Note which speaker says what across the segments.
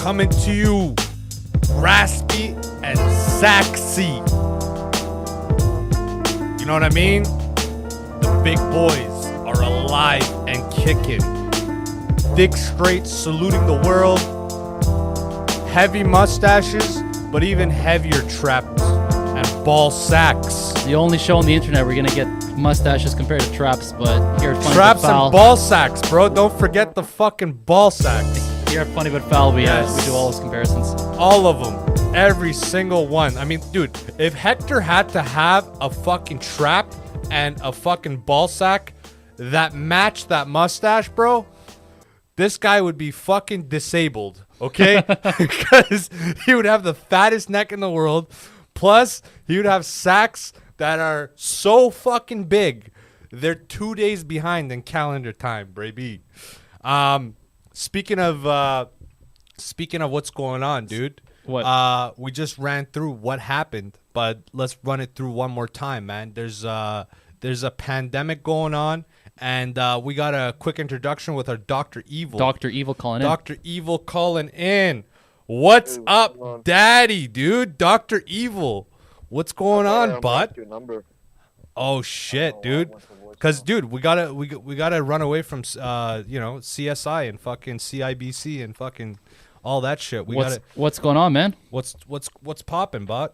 Speaker 1: coming to you raspy and sexy. You know what I mean? The big boys are alive and kicking. Dick straight, saluting the world. Heavy mustaches, but even heavier traps and ball sacks.
Speaker 2: The only show on the internet we're gonna get mustaches compared to traps, but here at Funny
Speaker 1: Traps
Speaker 2: But Foul,
Speaker 1: and ball sacks, bro. Don't forget the fucking ball sacks.
Speaker 2: here at Funny But Foul, we
Speaker 1: Yes.
Speaker 2: do all those comparisons.
Speaker 1: All of them. Every single one. I mean, dude, if Hector had to have a fucking trap and a fucking ball sack that matched that mustache, bro, this guy would be fucking disabled, okay? Because he would have the fattest neck in the world. Plus, he would have sacks that are so fucking big. They're 2 days behind in calendar time, baby. Speaking of what's going on, dude.
Speaker 2: What?
Speaker 1: We just ran through what happened, but let's run it through one more time, man. There's a pandemic going on, and we got a quick introduction with our Dr. Evil.
Speaker 2: Dr. Evil calling in.
Speaker 1: Dr. Evil calling in. What's up, daddy, dude? Dr. Evil. What's going on, bud? Oh shit, dude. Cause dude, we gotta run away from CSI and fucking CIBC and fucking all that shit.
Speaker 2: What's going on, man?
Speaker 1: What's popping, bud?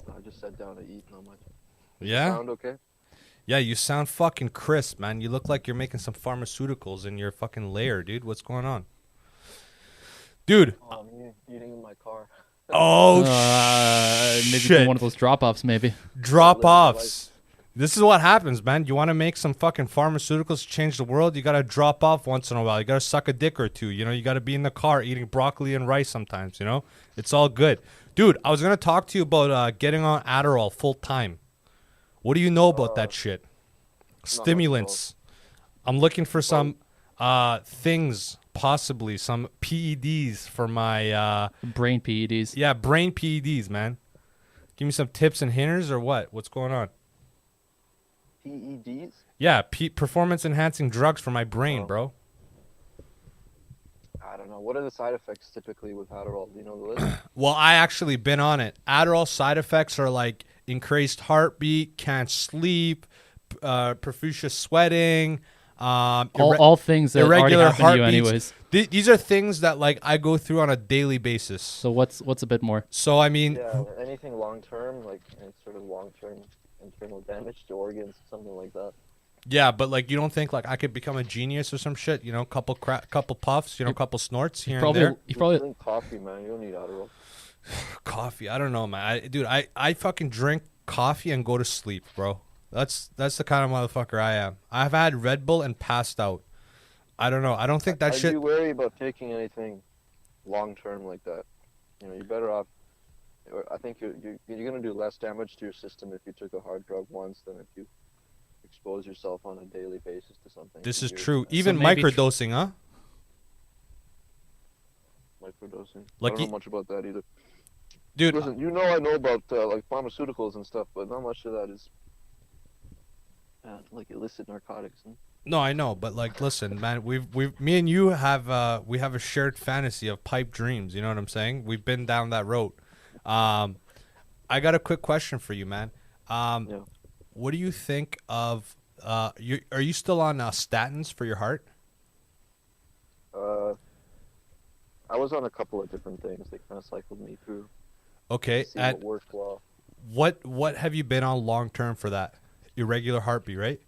Speaker 3: I just sat down to eat, not much.
Speaker 1: Yeah.
Speaker 3: Sound okay?
Speaker 1: Yeah, you sound fucking crisp, man. You look like you're making some pharmaceuticals in your fucking lair, dude. What's going on? Dude.
Speaker 3: Oh, I'm eating in my car.
Speaker 1: Oh,
Speaker 2: maybe
Speaker 1: shit.
Speaker 2: from one of those drop-offs, maybe.
Speaker 1: Drop-offs. This is what happens, man. You want to make some fucking pharmaceuticals to change the world, you got to drop off once in a while. You got to suck a dick or two. You know, you got to be in the car eating broccoli and rice sometimes, you know? It's all good. Dude, I was going to talk to you about getting on Adderall full time. What do you know about that shit? Stimulants. I'm looking for some things, possibly some PEDs for my
Speaker 2: Brain PEDs.
Speaker 1: yeah, brain PEDs, man. Give me some tips and hinters or what? What's going on?
Speaker 3: PEDs?
Speaker 1: Yeah, performance enhancing drugs for my brain, bro.
Speaker 3: I don't know. What are the side effects typically with Adderall? Do you know the list?
Speaker 1: Well, I actually been on it. Adderall side effects are like increased heartbeat, can't sleep, profuse sweating,
Speaker 2: all things that already
Speaker 1: irregular
Speaker 2: happen to you
Speaker 1: heartbeats.
Speaker 2: anyways.
Speaker 1: These are things that like I go through on a daily basis.
Speaker 2: So what's a bit more?
Speaker 1: So I mean,
Speaker 3: Yeah, anything long-term, like any sort of long-term internal damage to organs, something like that.
Speaker 1: yeah, but like you don't think like I could become a genius or some shit? You know, couple puffs, you know, couple snorts here and there.
Speaker 2: You probably
Speaker 3: Drink coffee, man. You don't need Adderall.
Speaker 1: Coffee, I don't know, man. I fucking drink coffee and go to sleep, bro. That's the kind of motherfucker I am. I've had Red Bull and passed out. I don't know. I don't think that
Speaker 3: I'd
Speaker 1: shit.
Speaker 3: be wary about taking anything long-term like that. You know, you're better off. I think you're gonna do less damage to your system if you took a hard drug once than if you expose yourself on a daily basis to something.
Speaker 1: This is
Speaker 3: You're-
Speaker 1: true. Even
Speaker 2: maybe
Speaker 1: microdosing, huh?
Speaker 3: Microdosing.
Speaker 1: Like
Speaker 3: I don't know much about that either.
Speaker 1: Dude,
Speaker 3: Listen, you know I know about like pharmaceuticals and stuff, but not much of that is like illicit narcotics.
Speaker 1: no, I know, but like, listen, man, me and you have we have a shared fantasy of pipe dreams. You know what I'm saying? We've been down that road. I got a quick question for you, man.
Speaker 3: Yeah.
Speaker 1: What do you think of? Are you still on statins for your heart?
Speaker 3: I was on a couple of different things. They kind of cycled me through.
Speaker 1: Okay,
Speaker 3: See what worked well.
Speaker 1: what have you been on long term for that? Irregular heartbeat, right?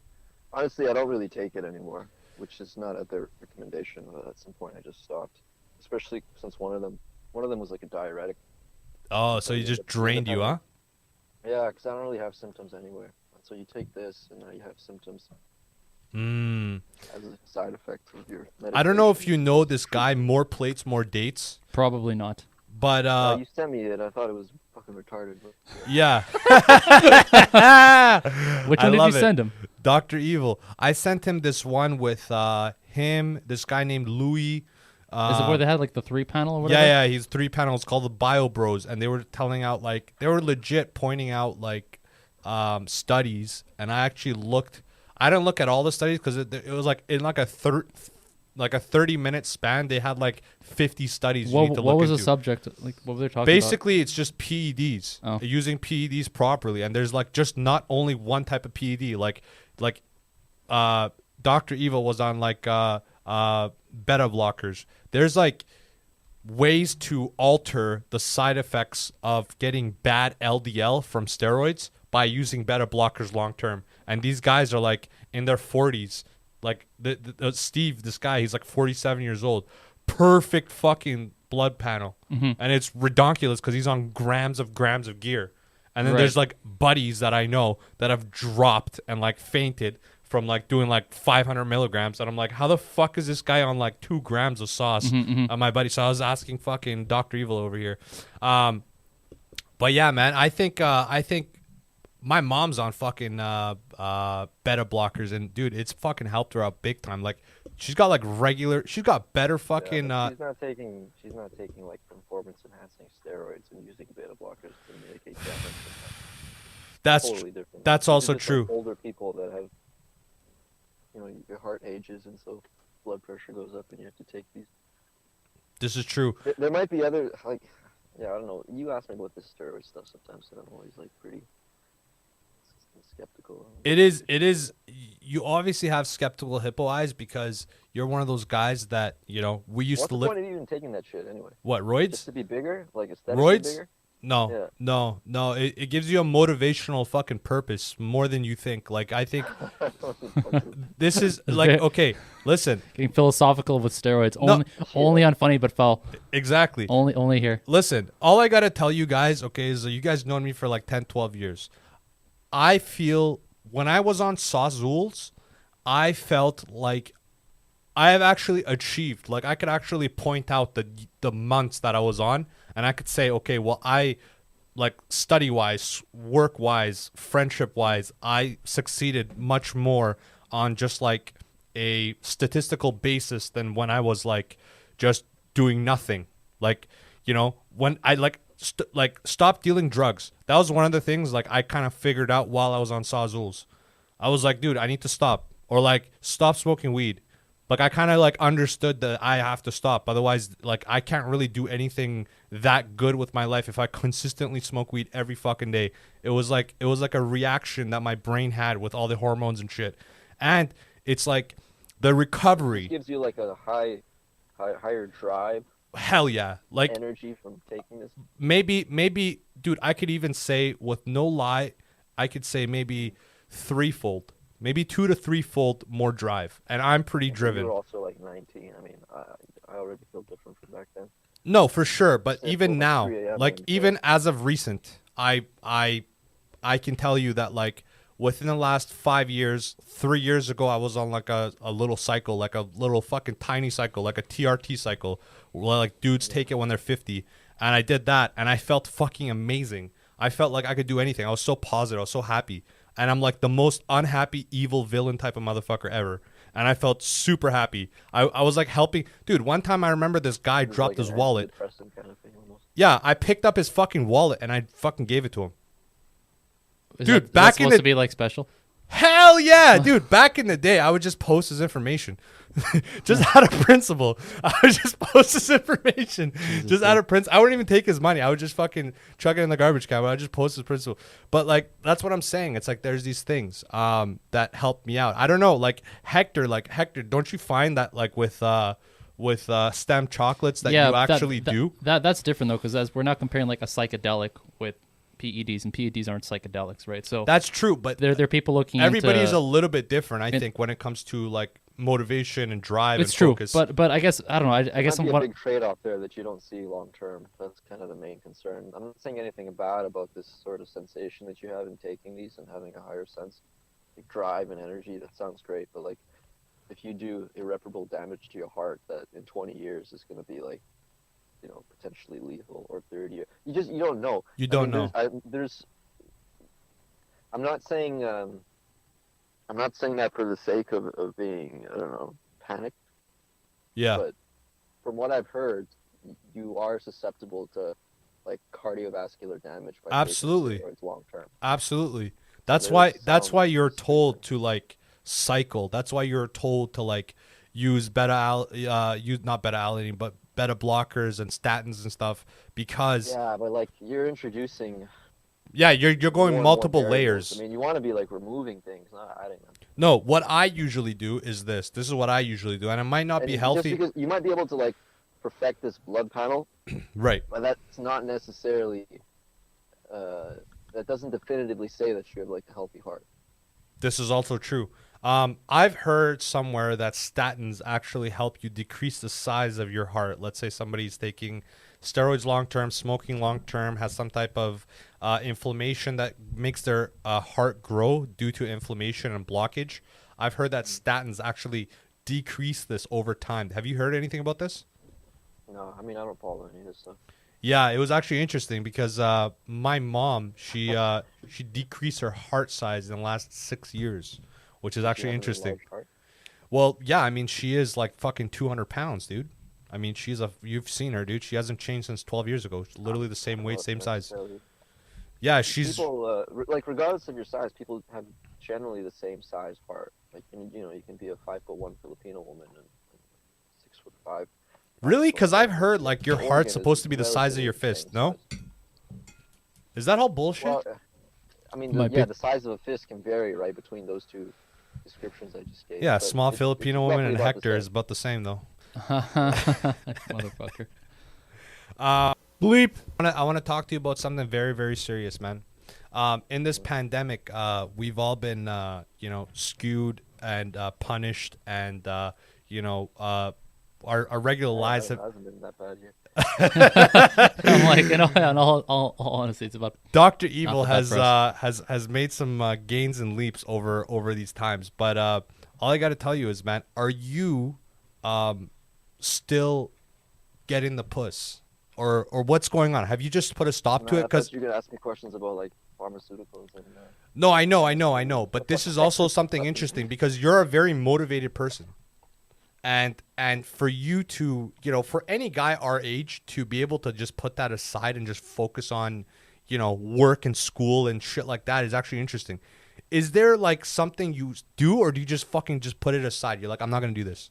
Speaker 3: Honestly, I don't really take it anymore, which is not at their recommendation. But at some point, I just stopped. Especially since one of them was like a diuretic.
Speaker 1: Oh, so you just drained you, huh?
Speaker 3: Yeah, because I don't really have symptoms anyway. So you take this, and now you have symptoms as a side effect of your medication.
Speaker 1: I don't know if you know this guy, More Plates, More Dates,
Speaker 2: probably not.
Speaker 1: but
Speaker 3: you sent me it. I thought it was fucking retarded. But,
Speaker 1: yeah.
Speaker 2: Which
Speaker 1: I
Speaker 2: one did you
Speaker 1: love it.
Speaker 2: send him?
Speaker 1: Dr. Evil. I sent him this one with him, this guy named Louis.
Speaker 2: Is it where they had like the 3-panel or whatever?
Speaker 1: Yeah, he's 3 panels called the Bio Bros, and they were telling out like they were legit pointing out like studies, and I actually looked. I didn't look at all the studies because it was like in like a like a 30-minute span, they had like 50 studies you need to
Speaker 2: What
Speaker 1: look
Speaker 2: was
Speaker 1: into.
Speaker 2: the subject? Like, what were they talking
Speaker 1: Basically, it's just PEDs,
Speaker 2: Oh.
Speaker 1: using PEDs properly, and there's like just not only one type of PED. Like Dr. Evil was on like beta blockers. There's like ways to alter the side effects of getting bad LDL from steroids by using beta blockers long term. And these guys are like in their 40s. Like the Steve, this guy, he's like 47 years old. Perfect fucking blood panel. And it's ridiculous because he's on grams of gear. And then
Speaker 2: Right.
Speaker 1: there's like buddies that I know that have dropped and like fainted from like doing like 500 milligrams. And I'm like, how the fuck is this guy on like 2 grams of sauce? My buddy. So I was asking fucking Dr. Evil over here. But yeah, man, I think my mom's on fucking beta blockers, and dude, it's fucking helped her out big time. Like she's got better fucking
Speaker 3: Yeah, she's not taking like performance enhancing steroids and using beta blockers to mitigate damage.
Speaker 1: that's
Speaker 3: Totally different.
Speaker 1: that's
Speaker 3: These are
Speaker 1: also
Speaker 3: just,
Speaker 1: true.
Speaker 3: like, older people that have, your heart ages, and so blood pressure goes up, and you have to take these.
Speaker 1: This is true.
Speaker 3: There might be other, like, yeah, I don't know. You ask me about this steroid stuff sometimes, and I'm always like pretty skeptical.
Speaker 1: It is you obviously have skeptical hippo eyes because you're one of those guys that, we used
Speaker 3: What's
Speaker 1: to
Speaker 3: the
Speaker 1: live.
Speaker 3: point of even taking that shit anyway?
Speaker 1: What,
Speaker 3: Just
Speaker 1: roids?
Speaker 3: to be bigger, like aesthetically
Speaker 1: Roids?
Speaker 3: bigger.
Speaker 1: No,
Speaker 3: Yeah.
Speaker 1: no. It gives you a motivational fucking purpose more than you think. Like, I think this is like, okay, listen.
Speaker 2: Getting philosophical with steroids.
Speaker 1: No.
Speaker 2: Only on Funny But Foul.
Speaker 1: Exactly.
Speaker 2: Only here.
Speaker 1: Listen, all I got to tell you guys, okay, is that you guys known me for like 10, 12 years. I feel when I was on Sawzools, I felt like I have actually achieved. Like, I could actually point out the months that I was on, and I could say, okay, well, I, like, study-wise, work-wise, friendship-wise, I succeeded much more on just, like, a statistical basis than when I was, like, just doing nothing. Like, when I, like, stop dealing drugs. That was one of the things, like, I kind of figured out while I was on Sawzools. I was like, dude, I need to stop. Or, like, stop smoking weed. Like, I kind of, like, understood that I have to stop. Otherwise, like, I can't really do anything that good with my life if I consistently smoke weed every fucking day. It was like a reaction that my brain had with all the hormones and shit. And it's like the recovery.
Speaker 3: It gives you like a higher drive,
Speaker 1: Hell yeah. Like,
Speaker 3: energy from taking this.
Speaker 1: maybe, dude, I could even say, with no lie, I could say maybe threefold. Maybe 2 to 3-fold more drive, and I'm pretty driven.
Speaker 3: You were also like 19. I mean, I already feel different from back then.
Speaker 1: No, for sure, but
Speaker 3: Simple,
Speaker 1: even now,
Speaker 3: 3 a.m.
Speaker 1: like
Speaker 3: and
Speaker 1: even as of recent, I can tell you that, like, within the last 5 years, 3 years ago, I was on like a little cycle, like a little fucking tiny cycle, like a TRT cycle, where like dudes take it when they're 50, and I did that, and I felt fucking amazing. I felt like I could do anything. I was so positive. I was so happy. And I'm like the most unhappy, evil villain type of motherfucker ever. And I felt super happy. I was like helping. Dude, one time I remember this guy
Speaker 3: It was
Speaker 1: dropped
Speaker 3: like
Speaker 1: his
Speaker 3: an
Speaker 1: wallet.
Speaker 3: antidepressant kind of thing almost.
Speaker 1: Yeah, I picked up his fucking wallet and I fucking gave it to him.
Speaker 2: Is
Speaker 1: Dude,
Speaker 2: that
Speaker 1: back in
Speaker 2: supposed
Speaker 1: the-
Speaker 2: to be like special?
Speaker 1: Hell yeah, dude. Back in the day, I would just post his information. Just out of principle. I would just post his information. Just out of principle. I wouldn't even take his money. I would just fucking chuck it in the garbage can. I would just post his principle. But like, that's what I'm saying. It's like there's these things that help me out. I don't know. Like Hector, don't you find that like with stem chocolates that you actually do?
Speaker 2: That's different though, because as we're not comparing like a psychedelic with PEDs, and PEDs aren't psychedelics, right? So
Speaker 1: That's true, but
Speaker 2: there are people looking.
Speaker 1: everybody is
Speaker 2: into,
Speaker 1: a little bit different, I think, when it comes to like motivation and drive
Speaker 2: It's
Speaker 1: and
Speaker 2: true,
Speaker 1: focus.
Speaker 2: but I guess I don't know. I guess
Speaker 3: Might
Speaker 2: I'm
Speaker 3: be a big trade-off there that you don't see long term. That's kind of the main concern. I'm not saying anything bad about this sort of sensation that you have in taking these and having a higher sense, like drive and energy. That sounds great, but like if you do irreparable damage to your heart, that in 20 years is going to be like, potentially lethal, or 30 years. You don't know.
Speaker 1: You don't know.
Speaker 3: I'm not saying that for the sake of being, I don't know, panicked.
Speaker 1: Yeah.
Speaker 3: But from what I've heard, you are susceptible to like cardiovascular damage by
Speaker 1: Absolutely.
Speaker 3: taking steroids long term.
Speaker 1: Absolutely. That's
Speaker 3: There
Speaker 1: why
Speaker 3: is
Speaker 1: that's
Speaker 3: some
Speaker 1: why you're told
Speaker 3: stigma.
Speaker 1: to like cycle. That's why you're told to like, use use not beta alanine, but beta blockers and statins and stuff because
Speaker 3: Yeah, but like you're introducing
Speaker 1: you're
Speaker 3: more
Speaker 1: going
Speaker 3: and more
Speaker 1: multiple
Speaker 3: variables.
Speaker 1: layers.
Speaker 3: I mean, you want to be like removing things, not adding them.
Speaker 1: No, what I usually do is this. This is what I usually do, and it might not
Speaker 3: And
Speaker 1: be
Speaker 3: just
Speaker 1: healthy.
Speaker 3: because you might be able to like perfect this blood panel,
Speaker 1: Right.
Speaker 3: but that's not necessarily that doesn't definitively say that you have like a healthy heart.
Speaker 1: This is also true. I've heard somewhere that statins actually help you decrease the size of your heart. Let's say somebody's taking steroids long term, smoking long term, has some type of inflammation that makes their heart grow due to inflammation and blockage. I've heard that statins actually decrease this over time. Have you heard anything about this?
Speaker 3: No, I mean I don't follow any of this stuff.
Speaker 1: Yeah, it was actually interesting because my mom, she decreased her heart size in the last 6 years, which is actually
Speaker 3: You have a
Speaker 1: interesting.
Speaker 3: large heart?
Speaker 1: Well, yeah, I mean, she is like fucking 200 pounds, dude. I mean, you've seen her, dude. She hasn't changed since 12 years ago. She's literally the same weight,
Speaker 3: Well,
Speaker 1: same size.
Speaker 3: necessarily.
Speaker 1: Yeah, she's
Speaker 3: People like regardless of your size, people have generally the same size heart. Like you can be a 5'1" Filipino woman and 6'5".
Speaker 1: really, because I've heard like your
Speaker 3: The
Speaker 1: heart's
Speaker 3: organ
Speaker 1: supposed
Speaker 3: is
Speaker 1: to be the size of your
Speaker 3: relatively the
Speaker 1: fist.
Speaker 3: same
Speaker 1: No,
Speaker 3: size.
Speaker 1: is that all bullshit?
Speaker 3: Well, I mean,
Speaker 2: Might be.
Speaker 3: the size of a fist can vary, right, between those two descriptions I just gave.
Speaker 1: Yeah,
Speaker 3: but
Speaker 1: small
Speaker 3: it's
Speaker 1: Filipino
Speaker 3: roughly
Speaker 1: woman and
Speaker 3: about the
Speaker 1: Hector is
Speaker 3: same.
Speaker 1: about the same though.
Speaker 2: Motherfucker.
Speaker 1: Bleep. I want to talk to you about something very, very serious, man. In this pandemic, we've all been, skewed and punished, and our regular lives
Speaker 3: It
Speaker 1: have.
Speaker 3: hasn't been that bad here.
Speaker 2: I'm like, in all honesty, it's about
Speaker 1: Dr. Evil
Speaker 2: Not that bad for
Speaker 1: has made some gains and leaps over these times, but all I got to tell you is, man, are you still getting the puss, or what's going on? Have you just put a stop to
Speaker 3: No,
Speaker 1: it?
Speaker 3: I
Speaker 1: Because
Speaker 3: thought you were gonna ask me questions about like pharmaceuticals and.
Speaker 1: no, I know, but this is also something interesting because you're a very motivated person. And for you to, for any guy our age to be able to just put that aside and just focus on, work and school and shit like that is actually interesting. Is there like something you do, or do you just fucking just put it aside? You're like, I'm not going to do this.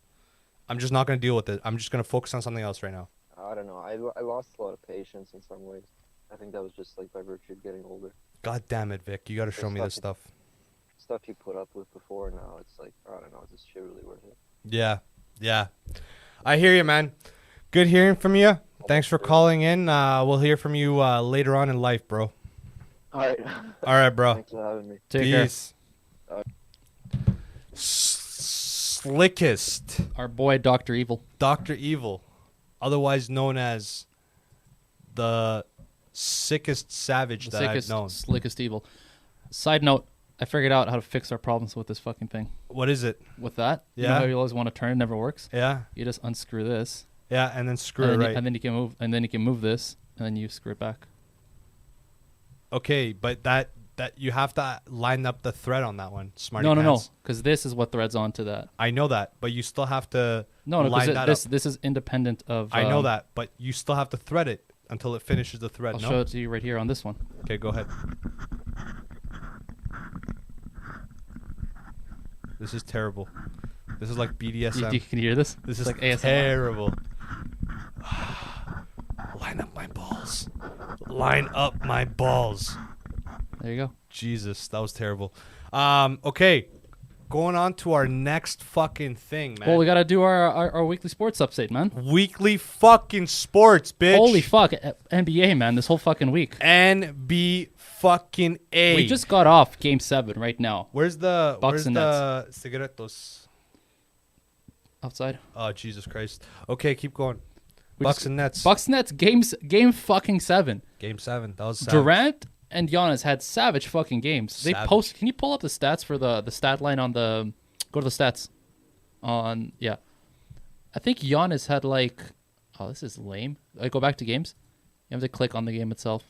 Speaker 1: I'm just not going to deal with it. I'm just going to focus on something else right now.
Speaker 3: I don't know. I lost a lot of patience in some ways. I think that was just like by virtue of getting older.
Speaker 1: God damn it, Vic. You got to show me this stuff.
Speaker 3: Stuff you put up with before, now it's like, I don't know, is this shit really worth it?
Speaker 1: Yeah. I hear you, man. Good hearing from you. Thanks for calling in. We'll hear from you later on in life, bro.
Speaker 3: All right.
Speaker 1: All right, bro.
Speaker 3: Thanks for having me.
Speaker 2: take care.
Speaker 1: Peace. Slickest.
Speaker 2: Our boy Dr. Evil.
Speaker 1: Dr. Evil, otherwise known as the sickest savage
Speaker 2: The
Speaker 1: that
Speaker 2: sickest,
Speaker 1: I've known.
Speaker 2: slickest evil. Side note, I figured out how to fix our problems with this fucking thing.
Speaker 1: What is it?
Speaker 2: With that, you know
Speaker 1: Yeah.
Speaker 2: how you always want to turn, it never works.
Speaker 1: Yeah,
Speaker 2: You just unscrew this,
Speaker 1: yeah, and then screw
Speaker 2: and
Speaker 1: it
Speaker 2: then,
Speaker 1: right.
Speaker 2: and then you can move, and then you can move this, and then you screw it back.
Speaker 1: Okay, but that you have to line up the thread on that one. Smarty
Speaker 2: No,
Speaker 1: pants.
Speaker 2: because this is what threads onto that.
Speaker 1: I know that, but you still have to
Speaker 2: No,
Speaker 1: line that
Speaker 2: because
Speaker 1: up.
Speaker 2: this is independent of.
Speaker 1: I know that, but you still have to thread it until it finishes the thread.
Speaker 2: I'll
Speaker 1: No?
Speaker 2: show it to you right here on this one.
Speaker 1: Okay, go ahead. This is terrible. This is like BDSM.
Speaker 2: Can you hear this?
Speaker 1: This
Speaker 2: It's
Speaker 1: is
Speaker 2: like ASMR.
Speaker 1: terrible. Line up my balls. Line up my balls.
Speaker 2: There you go.
Speaker 1: Jesus, that was terrible. Okay, going on to our next fucking thing, man.
Speaker 2: Well, we gotta do our weekly sports update, man.
Speaker 1: Weekly fucking sports, bitch.
Speaker 2: Holy fuck, NBA, man, this whole fucking week.
Speaker 1: NB fucking A.
Speaker 2: We just got off Game 7 right now.
Speaker 1: Where's the
Speaker 2: Bucks and
Speaker 1: cigaretos?
Speaker 2: Outside.
Speaker 1: Oh, Jesus Christ. Okay, keep going.
Speaker 2: We
Speaker 1: Bucks
Speaker 2: just-
Speaker 1: and Nets.
Speaker 2: Bucks Nets game fucking 7.
Speaker 1: Game 7. That was sad.
Speaker 2: Durant and Giannis had savage fucking games. They
Speaker 1: Savage.
Speaker 2: post. Can you pull up the stats for the stat line on the? Go to the stats. Yeah, I think Giannis had like. Oh, this is lame. I go back to games. You have to click on the game itself.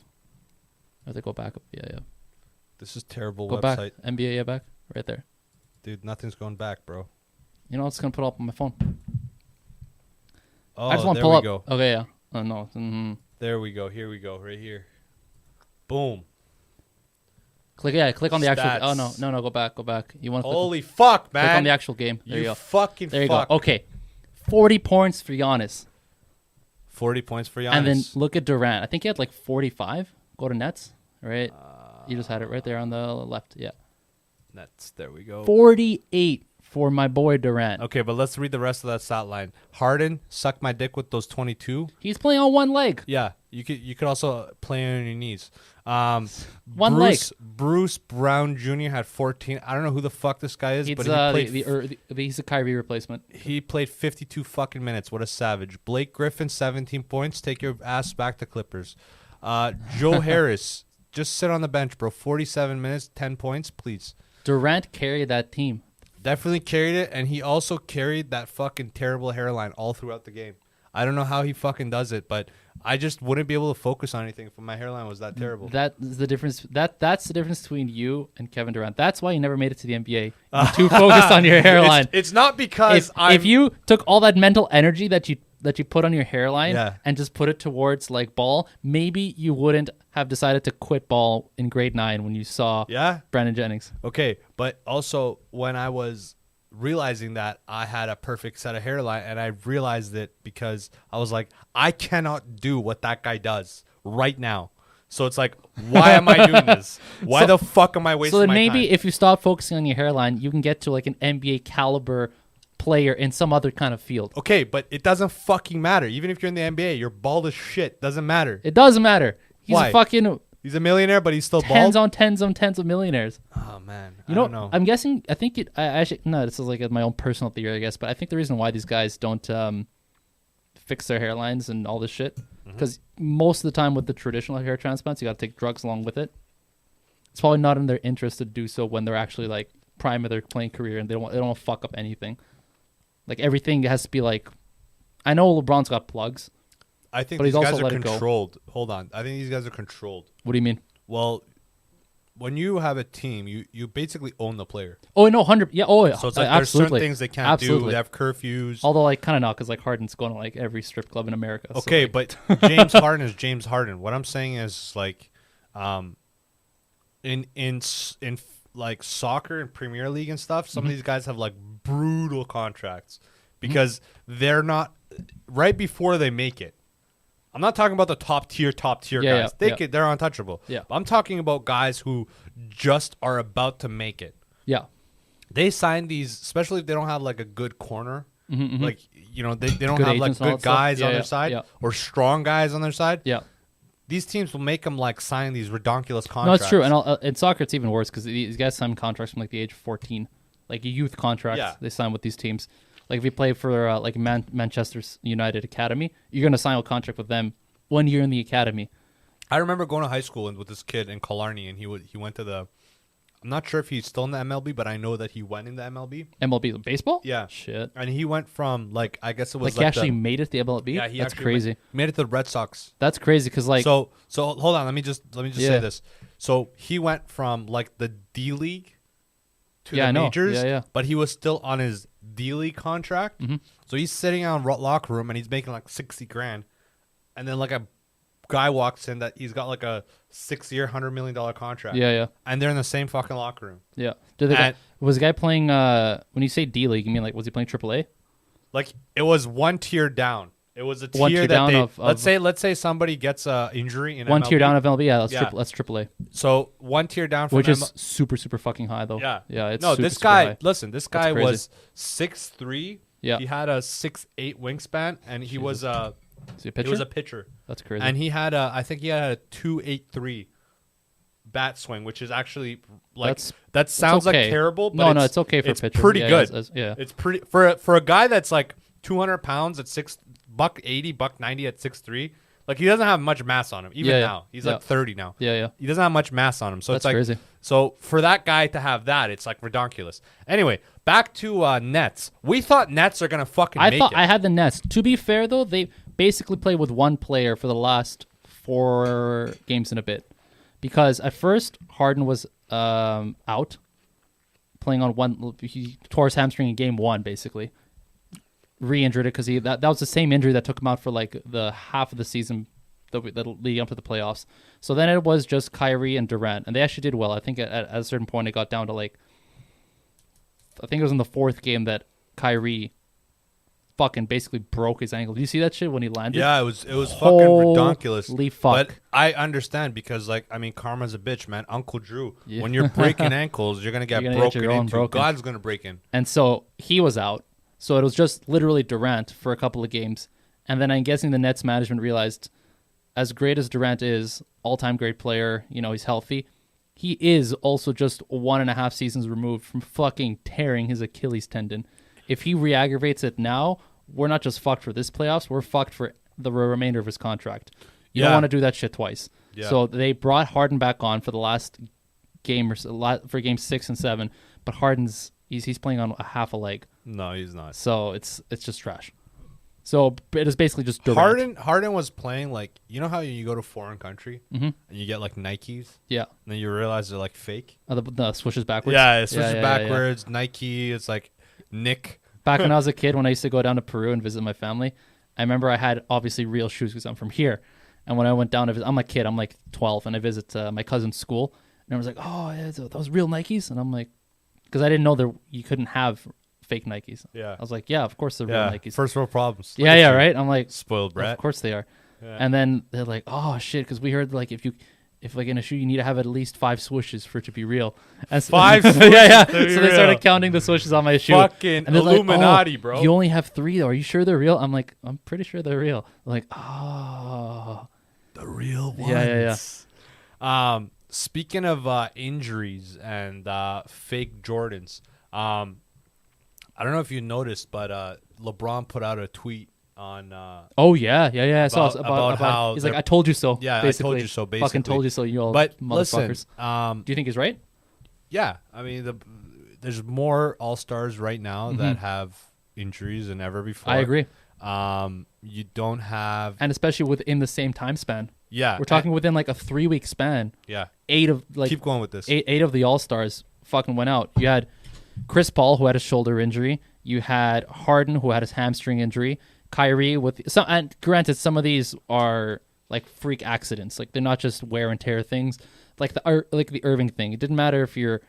Speaker 2: I have to go back. Yeah.
Speaker 1: This is terrible
Speaker 2: Go
Speaker 1: website.
Speaker 2: back. NBA, yeah, back. Right there.
Speaker 1: Dude, nothing's going back, bro.
Speaker 2: You know, I'm just gonna pull it up on my phone.
Speaker 1: Oh,
Speaker 2: I just want
Speaker 1: there
Speaker 2: to pull
Speaker 1: we
Speaker 2: up.
Speaker 1: go.
Speaker 2: Okay, yeah. Oh no. Mm-hmm.
Speaker 1: There we go. Here we go. Right here. Boom.
Speaker 2: Click on the actual.
Speaker 1: Stats.
Speaker 2: Oh no, go back. You want to
Speaker 1: Holy fuck, man.
Speaker 2: click on the actual game. There you go.
Speaker 1: Fucking
Speaker 2: There you
Speaker 1: fuck.
Speaker 2: go. Okay, 40 points for Giannis,
Speaker 1: 40 points for Giannis.
Speaker 2: and then look at Durant. I think he had like 45. Go to Nets, right? You just had it right there on the left. Yeah,
Speaker 1: There we go.
Speaker 2: 48 for my boy Durant.
Speaker 1: Okay, but let's read the rest of that stat line. Harden, suck my dick with those 22.
Speaker 2: He's playing on one leg.
Speaker 1: Yeah, you could also play on your knees.
Speaker 2: One leg.
Speaker 1: Bruce Brown Jr. had 14. I don't know who the fuck this guy is,
Speaker 2: He's
Speaker 1: but he played.
Speaker 2: he's a Kyrie replacement.
Speaker 1: He played 52 fucking minutes. What a savage. Blake Griffin, 17 points. Take your ass back to Clippers. Joe Harris, just sit on the bench, bro. 47 minutes, 10 points, please.
Speaker 2: Durant carried that team.
Speaker 1: Definitely carried it, and he also carried that fucking terrible hairline all throughout the game. I don't know how he fucking does it, but I just wouldn't be able to focus on anything if my hairline was that terrible.
Speaker 2: That's the difference. That's the difference between you and Kevin Durant. That's why you never made it to the NBA. You're too focused on your hairline.
Speaker 1: It's not because
Speaker 2: if you took all that mental energy that you put on your hairline
Speaker 1: Yeah.
Speaker 2: and just put it towards like ball, maybe you wouldn't have decided to quit ball in grade 9 when you saw Brandon Jennings.
Speaker 1: Okay, but also when I was realizing that I had a perfect set of hairline, and I realized it because I was like, I cannot do what that guy does right now. So it's like, why am I doing this? Why the fuck am I wasting my time?
Speaker 2: So then maybe if you stop focusing on your hairline, you can get to like an NBA caliber player in some other kind of field.
Speaker 1: Okay, but it doesn't fucking matter. Even if you're in the NBA, you're bald as shit. Doesn't matter.
Speaker 2: It doesn't matter. He's
Speaker 1: Why?
Speaker 2: a fucking
Speaker 1: He's a millionaire, but he's still
Speaker 2: tens
Speaker 1: bald.
Speaker 2: on tens of millionaires.
Speaker 1: Oh man,
Speaker 2: You
Speaker 1: I don't know.
Speaker 2: I'm guessing. I think it. I actually no. This is like my own personal theory, I guess. But I think the reason why these guys don't fix their hairlines and all this shit, because most of the time with the traditional hair transplants, you got to take drugs along with it. It's probably not in their interest to do so when they're actually like prime of their playing career, and they don't want to fuck up anything. Like everything has to be like. I know LeBron's got plugs.
Speaker 1: I think
Speaker 2: but
Speaker 1: these
Speaker 2: he's
Speaker 1: guys
Speaker 2: also
Speaker 1: are
Speaker 2: let it go.
Speaker 1: controlled. Hold on. I think these guys are controlled.
Speaker 2: What do you mean?
Speaker 1: Well, when you have a team, you basically own the player.
Speaker 2: Oh no, 100. Yeah. Oh,
Speaker 1: So it's like there's
Speaker 2: absolutely.
Speaker 1: certain things they can't do. They have curfews.
Speaker 2: Although, like, kind of not, because like Harden's going to like every strip club in America. So,
Speaker 1: Okay,
Speaker 2: like,
Speaker 1: but James Harden is James Harden. What I'm saying is like, in like soccer and Premier League and stuff, some of these guys have like brutal contracts because they're not right before they make it. I'm not talking about the top tier guys. They're untouchable.
Speaker 2: Yeah.
Speaker 1: I'm talking about guys who just are about to make it.
Speaker 2: yeah.
Speaker 1: They sign these, especially if they don't have like a good corner. Like, you know, they don't
Speaker 2: Good
Speaker 1: have like
Speaker 2: agents and all
Speaker 1: good
Speaker 2: that stuff.
Speaker 1: guys
Speaker 2: Yeah,
Speaker 1: on
Speaker 2: yeah,
Speaker 1: their side
Speaker 2: yeah.
Speaker 1: or strong guys on their side.
Speaker 2: Yeah.
Speaker 1: These teams will make them like sign these redonkulous contracts.
Speaker 2: No, it's true. And in soccer, it's even worse because these guys sign contracts from like the age of 14, like a youth contracts.
Speaker 1: Yeah.
Speaker 2: They sign with these teams. Like if you play for like Manchester United Academy, you're gonna sign a contract with them 1 year in the academy.
Speaker 1: I remember going to high school with this kid in Killarney, and he went to the. I'm not sure if he's still in the MLB, but I know that he went in the MLB.
Speaker 2: MLB baseball?
Speaker 1: Yeah.
Speaker 2: Shit.
Speaker 1: And he went from like I guess it was
Speaker 2: Like he actually made it to the MLB.
Speaker 1: yeah, he
Speaker 2: That's
Speaker 1: actually
Speaker 2: crazy.
Speaker 1: made it to the Red Sox.
Speaker 2: That's crazy because like
Speaker 1: So hold on, let me just
Speaker 2: Yeah.
Speaker 1: say this. So he went from like the D League to
Speaker 2: Yeah,
Speaker 1: the
Speaker 2: I know.
Speaker 1: majors,
Speaker 2: Yeah, yeah.
Speaker 1: but he was still on his D League contract. So he's sitting on locker room and he's making like 60 grand, and then like a guy walks in that he's got like a 6-year, $100 million contract.
Speaker 2: yeah.
Speaker 1: And they're in the same fucking locker room.
Speaker 2: Yeah. Was the guy playing? When you say D League, you mean like was he playing AAA?
Speaker 1: Like it was one tier down. It was a
Speaker 2: One
Speaker 1: tier
Speaker 2: tier
Speaker 1: that
Speaker 2: down
Speaker 1: they
Speaker 2: of-
Speaker 1: let's say somebody gets a injury in
Speaker 2: One
Speaker 1: MLB.
Speaker 2: tier down of MLB. Yeah,
Speaker 1: Yeah.
Speaker 2: that's AAA,
Speaker 1: So one tier down from
Speaker 2: which is super fucking high though.
Speaker 1: Yeah.
Speaker 2: Yeah. It's
Speaker 1: no,
Speaker 2: super,
Speaker 1: this
Speaker 2: super
Speaker 1: guy.
Speaker 2: high.
Speaker 1: Listen, this guy
Speaker 2: crazy.
Speaker 1: was 6'3".
Speaker 2: Yeah.
Speaker 1: He had a 6'8" wingspan, and he was a
Speaker 2: Is he a
Speaker 1: he
Speaker 2: pitcher?
Speaker 1: was a pitcher,
Speaker 2: That's crazy.
Speaker 1: and he had I think he had a 2.83 bat swing, which is actually like that sounds
Speaker 2: okay.
Speaker 1: like terrible. But
Speaker 2: No, it's okay for a
Speaker 1: it's
Speaker 2: pitcher.
Speaker 1: pretty
Speaker 2: Yeah,
Speaker 1: good.
Speaker 2: yeah.
Speaker 1: It's pretty for a guy that's like 200 pounds at $180, $190 at 6'3". Like he doesn't have much mass on him even
Speaker 2: Yeah, yeah.
Speaker 1: now. He's
Speaker 2: Yeah.
Speaker 1: like 30 now.
Speaker 2: Yeah.
Speaker 1: He doesn't have much mass on him. So
Speaker 2: That's
Speaker 1: it's like
Speaker 2: crazy.
Speaker 1: So for that guy to have that, it's like redonkulous. Anyway, back to Nets. We thought Nets are gonna fucking
Speaker 2: I
Speaker 1: make
Speaker 2: thought
Speaker 1: it.
Speaker 2: I had the Nets. To be fair though, they basically played with one player for the last 4 games and a bit, because at first Harden was out, playing on one. He tore his hamstring in game 1, basically. Re-injured it because that was the same injury that took him out for like the half of the season leading up to the playoffs. So then it was just Kyrie and Durant, and they actually did well. I think at a certain point it got down to like, I think it was in the fourth game that Kyrie fucking basically broke his ankle. Do you see that shit when he landed?
Speaker 1: Yeah, it was fucking ridiculous.
Speaker 2: Holy fuck.
Speaker 1: But I understand because, like, I mean, karma's a bitch, man. Uncle Drew, when you're breaking ankles, you're gonna get broken into. God's gonna break in.
Speaker 2: And so he was out. So it was just literally Durant for a couple of games. And then I'm guessing the Nets management realized, as great as Durant is, all-time great player, he's healthy, he is also just 1.5 seasons removed from fucking tearing his Achilles tendon. If he re-aggravates it now, we're not just fucked for this playoffs, we're fucked for the remainder of his contract. You don't want to do that shit twice. Yeah. So they brought Harden back on for the last game, for game 6 and 7, but Harden's he's playing on a half a leg.
Speaker 1: No, he's not.
Speaker 2: So it's just trash. So it is basically just Durant.
Speaker 1: Harden was playing like, you know how you go to a foreign country and you get like Nikes?
Speaker 2: Yeah.
Speaker 1: And then you realize they're like fake?
Speaker 2: The swishes backwards?
Speaker 1: Yeah, it swishes backwards. Yeah. Nike, it's like Nick.
Speaker 2: Back when I was a kid, when I used to go down to Peru and visit my family, I remember I had obviously real shoes because I'm from here. And when I went down to visit, I'm a kid, I'm like 12, and I visit my cousin's school. And I was like, oh, yeah, those real Nikes? And I'm like, because I didn't know you couldn't have fake Nikes.
Speaker 1: Yeah.
Speaker 2: I was like, yeah, of course they're real Nikes.
Speaker 1: First world problems.
Speaker 2: Yeah, right? I'm like,
Speaker 1: spoiled brat.
Speaker 2: Of course they are.
Speaker 1: Yeah.
Speaker 2: And then they're like, oh, shit, because we heard like if like in a shoe you need to have at least 5 swooshes for it to be real. And so,
Speaker 1: 5 swooshes?
Speaker 2: Yeah. So they started counting the swooshes on my shoe.
Speaker 1: Fucking
Speaker 2: and
Speaker 1: Illuminati,
Speaker 2: like,
Speaker 1: bro.
Speaker 2: You only have 3 though. Are you sure they're real? I'm like, I'm pretty sure they're real. They're like, oh.
Speaker 1: The real ones.
Speaker 2: Yeah.
Speaker 1: Speaking of injuries and fake Jordans, I don't know if you noticed, but LeBron put out a tweet on.
Speaker 2: Oh yeah. I saw
Speaker 1: about how
Speaker 2: he's like, I told you so.
Speaker 1: Yeah,
Speaker 2: basically.
Speaker 1: I told you so. Basically,
Speaker 2: fucking told you so. You all motherfuckers.
Speaker 1: Listen,
Speaker 2: do you think he's right?
Speaker 1: Yeah, I mean, there's more All-Stars right now that have injuries than ever before.
Speaker 2: I agree.
Speaker 1: You don't have,
Speaker 2: and especially within the same time span.
Speaker 1: Yeah,
Speaker 2: we're talking within like a 3-week span.
Speaker 1: Yeah,
Speaker 2: 8 of like
Speaker 1: keep going with this.
Speaker 2: Eight of the All-Stars fucking went out. You had Chris Paul, who had a shoulder injury. You had Harden, who had his hamstring injury. Kyrie with some, and granted, some of these are like freak accidents. Like they're not just wear and tear things. Like the Irving thing. It didn't matter if you're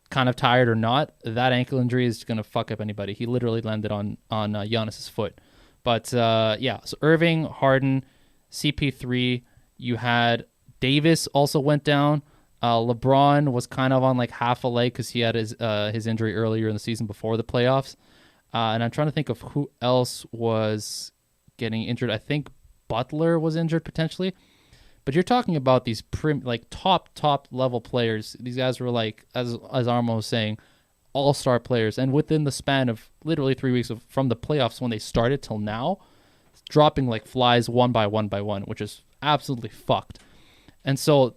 Speaker 2: kind of tired or not. That ankle injury is gonna fuck up anybody. He literally landed on Giannis's foot. But yeah, so Irving, Harden, CP3. You had Davis also went down. LeBron was kind of on like half a leg because he had his injury earlier in the season before the playoffs. And I'm trying to think of who else was getting injured. I think Butler was injured potentially. But you're talking about these top level players. These guys were like, as Armo was saying, all-star players. And within the span of literally 3 weeks from the playoffs when they started till now, dropping like flies one by one, which is absolutely fucked. And so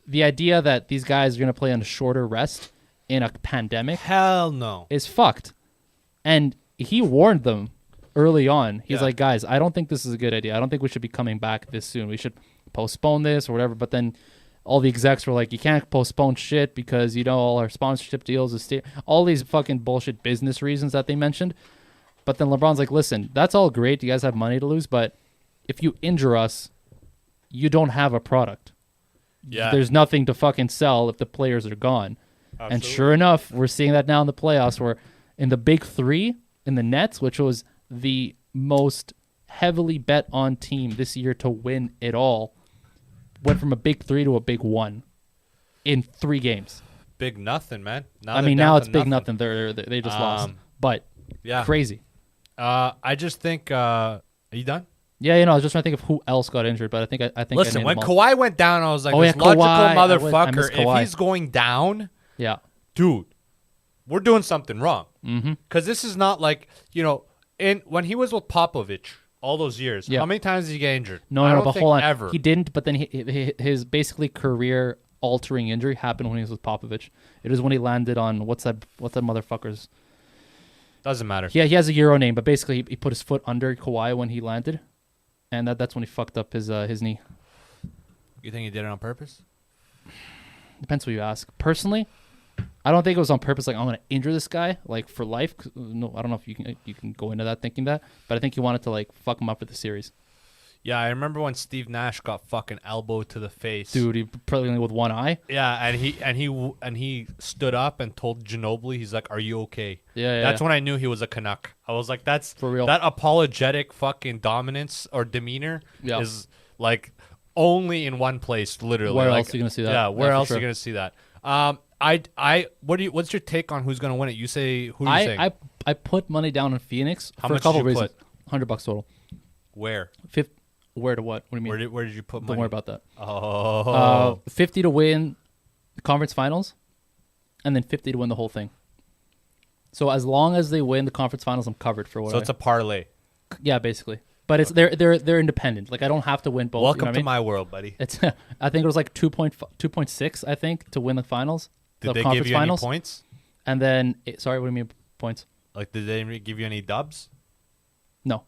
Speaker 2: the idea that these guys are going to play on a shorter rest in a pandemic,
Speaker 1: hell no,
Speaker 2: is fucked. And he warned them early on. He's like, guys, I don't think this is a good idea. I don't think we should be coming back this soon. We should postpone this or whatever. But then all the execs were like, you can't postpone shit because, all our sponsorship deals is all these fucking bullshit business reasons that they mentioned. But then LeBron's like, listen, that's all great. You guys have money to lose. But if you injure us, you don't have a product. Yeah. There's nothing to fucking sell if the players are gone. Absolutely. And sure enough, we're seeing that now in the playoffs where in the big 3 in the Nets, which was the most heavily bet on team this year to win it all, went from a big 3 to a big 1 in 3 games.
Speaker 1: Big nothing, man.
Speaker 2: Now it's big nothing. They just lost. But yeah, crazy.
Speaker 1: I just think. Are you done?
Speaker 2: Yeah, I was just trying to think of who else got injured, but I think.
Speaker 1: Listen, when Kawhi went down, I was like, this logical motherfucker. If he's going down,
Speaker 2: yeah,
Speaker 1: dude, we're doing something wrong. Because this is not like when he was with Popovich all those years. How many times did he get injured?
Speaker 2: No, but hold on.
Speaker 1: Ever.
Speaker 2: He didn't. But then his basically career-altering injury happened when he was with Popovich. It was when he landed on what's that motherfucker's.
Speaker 1: Doesn't matter.
Speaker 2: Yeah, he has a Euro name, but basically he put his foot under Kawhi when he landed. And that's when he fucked up his knee.
Speaker 1: You think he did it on purpose?
Speaker 2: Depends who you ask. Personally, I don't think it was on purpose. Like, I'm going to injure this guy like for life. No, I don't know if you can go into that thinking that, but I think he wanted to like fuck him up with the series.
Speaker 1: Yeah, I remember when Steve Nash got fucking elbowed to the face.
Speaker 2: Dude, he probably only with one eye.
Speaker 1: Yeah, and he stood up and told Ginobili, he's like, "Are you okay?"
Speaker 2: Yeah,
Speaker 1: That's when I knew he was a Canuck. I was like, "That's
Speaker 2: For real.
Speaker 1: That apologetic fucking dominance or demeanor
Speaker 2: Yeah.
Speaker 1: is like only in one place, literally.
Speaker 2: Where
Speaker 1: Like,
Speaker 2: else are you gonna see that?
Speaker 1: Yeah, where
Speaker 2: Yeah, for
Speaker 1: else are
Speaker 2: sure.
Speaker 1: you gonna see that? What's your take on who's gonna win it? You say who? You saying?
Speaker 2: I put money down on Phoenix
Speaker 1: How
Speaker 2: for
Speaker 1: much
Speaker 2: a couple
Speaker 1: did you
Speaker 2: reasons. $100 total.
Speaker 1: Where?
Speaker 2: Where to what? What do you mean?
Speaker 1: Where did you put
Speaker 2: Don't
Speaker 1: money?
Speaker 2: worry about that.
Speaker 1: Oh,
Speaker 2: 50 to win the conference finals, and then 50 to win the whole thing. So as long as they win the conference finals, I'm covered for what.
Speaker 1: so it's a parlay.
Speaker 2: Yeah, basically. But it's they're independent. Like I don't have to win both.
Speaker 1: Welcome
Speaker 2: you know what
Speaker 1: to
Speaker 2: I mean?
Speaker 1: my world, buddy.
Speaker 2: It's I think it was like 2.6 I think to win the finals.
Speaker 1: Did
Speaker 2: the
Speaker 1: they
Speaker 2: conference
Speaker 1: give you
Speaker 2: finals.
Speaker 1: any points?
Speaker 2: And then sorry, what do you mean points?
Speaker 1: Like, did they give you any dubs?
Speaker 2: No,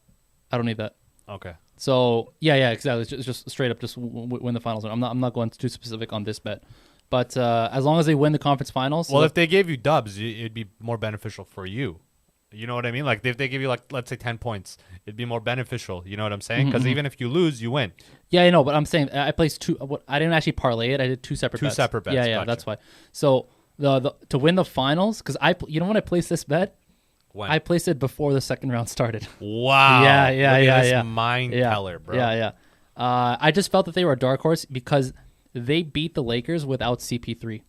Speaker 2: I don't need that.
Speaker 1: Okay.
Speaker 2: So yeah, exactly. It's just straight up, just win the finals. I'm not going too specific on this bet, but as long as they win the conference finals.
Speaker 1: Well, if they gave you dubs, it'd be more beneficial for you. You know what I mean? Like if they give you like let's say 10 points, it'd be more beneficial. You know what I'm saying? Because even if you lose, you win.
Speaker 2: Yeah, I know, but I'm saying I placed two. I didn't actually parlay it. I did two separate bets.
Speaker 1: Separate bets.
Speaker 2: Yeah,
Speaker 1: Gotcha.
Speaker 2: that's why. So the to win the finals, because you know when I placed this bet,
Speaker 1: When?
Speaker 2: I placed it before the second round started.
Speaker 1: Wow.
Speaker 2: Yeah,
Speaker 1: Look at this
Speaker 2: yeah.
Speaker 1: mind teller, bro.
Speaker 2: Yeah. I just felt that they were a dark horse because they beat the Lakers without CP3.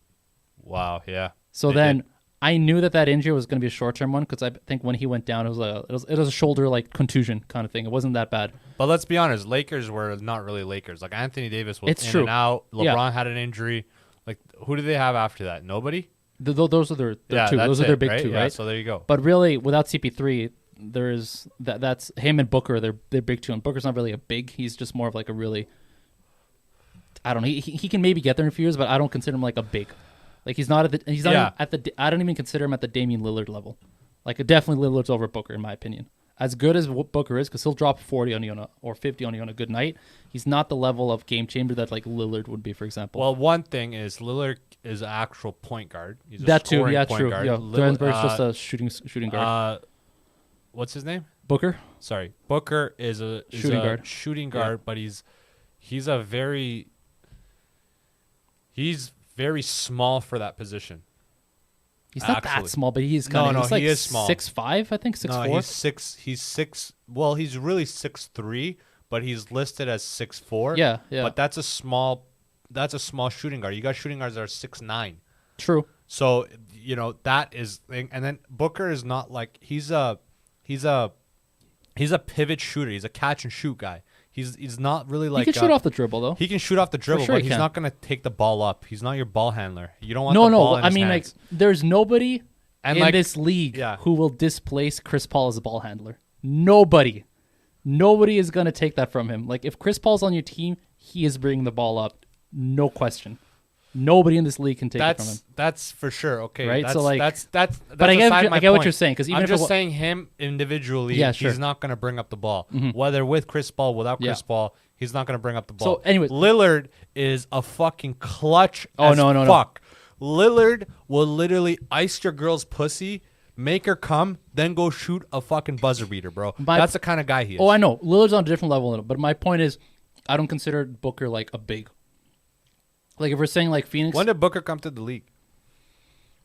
Speaker 1: Wow. Yeah.
Speaker 2: So
Speaker 1: They
Speaker 2: then
Speaker 1: did.
Speaker 2: I knew that injury was going to be a short term one because I think when he went down, it was a shoulder like contusion kind of thing. It wasn't that bad.
Speaker 1: But let's be honest, Lakers were not really Lakers. Like Anthony Davis was
Speaker 2: It's
Speaker 1: in
Speaker 2: true.
Speaker 1: and out.
Speaker 2: Yeah.
Speaker 1: LeBron had an injury. Like who did they have after that? Nobody.
Speaker 2: Those are their two.
Speaker 1: That's
Speaker 2: Those are their
Speaker 1: it,
Speaker 2: big
Speaker 1: right?
Speaker 2: two,
Speaker 1: Yeah,
Speaker 2: right?
Speaker 1: so there you go.
Speaker 2: But really, without CP3, there's that's him and Booker. They're big two, and Booker's not really a big. He's just more of like a really. I don't know. He can maybe get there in a few years, but I don't consider him like a big. Like he's not at the. He's not
Speaker 1: Yeah.
Speaker 2: at the. I don't even consider him at the Damian Lillard level. Like definitely Lillard's over Booker in my opinion. As good as Booker is, because he'll drop 40 on you or 50 on you on a good night. He's not the level of game changer that like Lillard would be, for example.
Speaker 1: Well, one thing is Lillard is an actual point guard. He's a
Speaker 2: that too,
Speaker 1: scoring
Speaker 2: yeah,
Speaker 1: point
Speaker 2: true.
Speaker 1: guard.
Speaker 2: Yeah,
Speaker 1: Lillard-
Speaker 2: Dransberg's just a shooting guard.
Speaker 1: What's his name?
Speaker 2: Booker.
Speaker 1: Sorry, Booker is a
Speaker 2: Shooting guard.
Speaker 1: Shooting guard, but he's very small for that position.
Speaker 2: He's not
Speaker 1: Actually.
Speaker 2: that small, but he's kind of.
Speaker 1: No,
Speaker 2: he's like
Speaker 1: he is small.
Speaker 2: 6'5", I think 6'4".
Speaker 1: No, he's six. He's six. Well, he's really 6'3", but he's listed as 6'4".
Speaker 2: Yeah.
Speaker 1: But that's a small shooting guard. You got shooting guards that are 6'9".
Speaker 2: True.
Speaker 1: So that is, and then Booker is not like he's a pivot shooter. He's a catch and shoot guy. He's not really like
Speaker 2: He can shoot off the dribble though.
Speaker 1: He can shoot off the dribble,
Speaker 2: sure
Speaker 1: but
Speaker 2: he
Speaker 1: he's
Speaker 2: can.
Speaker 1: not gonna take the ball up. He's not your ball handler. You don't want
Speaker 2: No.
Speaker 1: the ball in
Speaker 2: I
Speaker 1: his
Speaker 2: mean,
Speaker 1: hands.
Speaker 2: like, there's nobody
Speaker 1: And,
Speaker 2: in
Speaker 1: like,
Speaker 2: this league
Speaker 1: yeah.
Speaker 2: who will displace Chris Paul as a ball handler. Nobody is gonna take that from him. Like, if Chris Paul's on your team, he is bringing the ball up, no question. Nobody in this league can take it from him.
Speaker 1: That's for sure. Okay,
Speaker 2: Right?
Speaker 1: That's,
Speaker 2: So, like-
Speaker 1: that's
Speaker 2: But I
Speaker 1: aside
Speaker 2: get
Speaker 1: my
Speaker 2: what
Speaker 1: point.
Speaker 2: you're saying, 'cause even
Speaker 1: I'm
Speaker 2: if it
Speaker 1: just
Speaker 2: wa-
Speaker 1: saying him individually.
Speaker 2: Yeah, sure.
Speaker 1: He's not gonna bring up the ball. Whether with Chris Paul, without Chris
Speaker 2: Yeah.
Speaker 1: Paul, he's not gonna bring up the ball.
Speaker 2: So, anyways-
Speaker 1: Lillard is a fucking clutch.
Speaker 2: Oh,
Speaker 1: as
Speaker 2: no.
Speaker 1: fuck. Lillard will literally ice your girl's pussy, make her come, then go shoot a fucking buzzer beater, bro. That's the kind of guy he is.
Speaker 2: Oh, I know. Lillard's on a different level, but my point is, I don't consider Booker like a big. Like, if we're saying like Phoenix,
Speaker 1: When did Booker come to the league?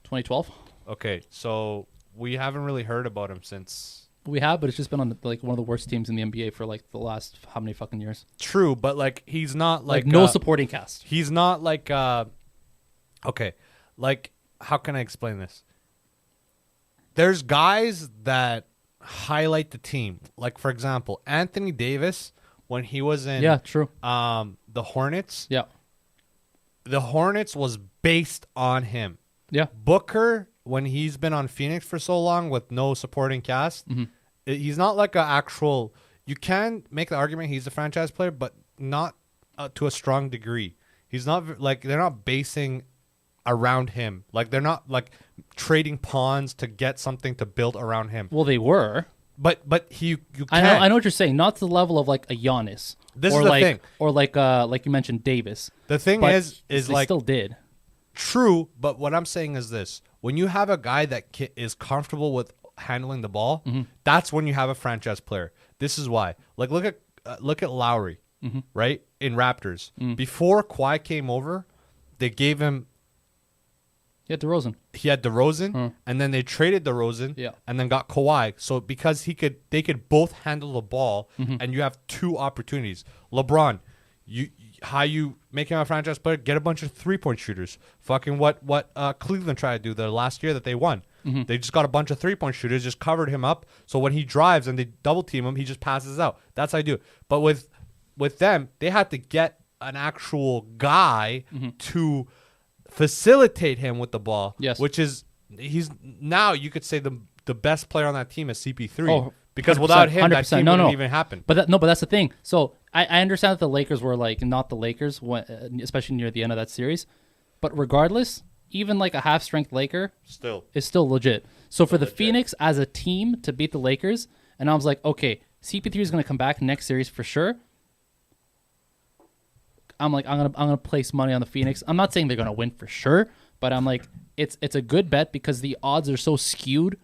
Speaker 2: 2012,
Speaker 1: Okay, so we haven't really heard about him since.
Speaker 2: we have, but it's just been on like one of the worst teams in the NBA for like the last how many fucking years?
Speaker 1: True, but like he's not
Speaker 2: Like
Speaker 1: like
Speaker 2: no supporting cast.
Speaker 1: He's not like okay, like how can I explain this? There's guys that highlight the team. Like for example, Anthony Davis when he was in
Speaker 2: Yeah, true.
Speaker 1: the Hornets.
Speaker 2: Yeah,
Speaker 1: The Hornets was based on him.
Speaker 2: yeah.
Speaker 1: Booker when he's been on Phoenix for so long with no supporting cast,
Speaker 2: Mm-hmm.
Speaker 1: he's not like an actual. You can make the argument he's a franchise player, but not to a strong degree. He's not like they're not basing around him. Like they're not like trading pawns to get something to build around him.
Speaker 2: Well, they were.
Speaker 1: But you can't.
Speaker 2: I know what you're saying. Not to the level of like a Giannis.
Speaker 1: This
Speaker 2: or
Speaker 1: is the
Speaker 2: like,
Speaker 1: thing.
Speaker 2: Or like you mentioned Davis.
Speaker 1: The thing
Speaker 2: But
Speaker 1: is
Speaker 2: they
Speaker 1: like
Speaker 2: still did.
Speaker 1: true. But what I'm saying is this: when you have a guy that is comfortable with handling the ball,
Speaker 2: Mm-hmm.
Speaker 1: that's when you have a franchise player. This is why. Like look at Lowry, right, in Raptors.
Speaker 2: Mm.
Speaker 1: Before Kawhi came over, they gave him.
Speaker 2: He had DeRozan.
Speaker 1: He had DeRozan, and then they traded DeRozan,
Speaker 2: Yeah.
Speaker 1: and then got Kawhi. So because they could both handle the ball,
Speaker 2: Mm-hmm.
Speaker 1: and you have two opportunities. LeBron, how you make him a franchise player? Get a bunch of 3-point shooters. Fucking what Cleveland tried to do the last year that they won.
Speaker 2: Mm-hmm.
Speaker 1: They just got a bunch of 3-point shooters, just covered him up. So when he drives and they double team him, he just passes out. That's how I do it. But with them, they had to get an actual guy to facilitate him with the ball.
Speaker 2: Yes.
Speaker 1: Which is he's now you could say the best player on that team is CP3.
Speaker 2: Oh,
Speaker 1: because
Speaker 2: 100%,
Speaker 1: without him, that
Speaker 2: 100%.
Speaker 1: team
Speaker 2: No,
Speaker 1: wouldn't
Speaker 2: no.
Speaker 1: even happen.
Speaker 2: But that's the thing. So I understand that the Lakers were like not the Lakers, especially near the end of that series. But regardless, even like a half-strength Laker is still legit. So for the Phoenix as a team to beat the Lakers, and I was like, okay, CP3 is going to come back next series for sure. I'm like, I'm gonna place money on the Phoenix. I'm not saying they're gonna win for sure, but I'm like, it's a good bet because the odds are so skewed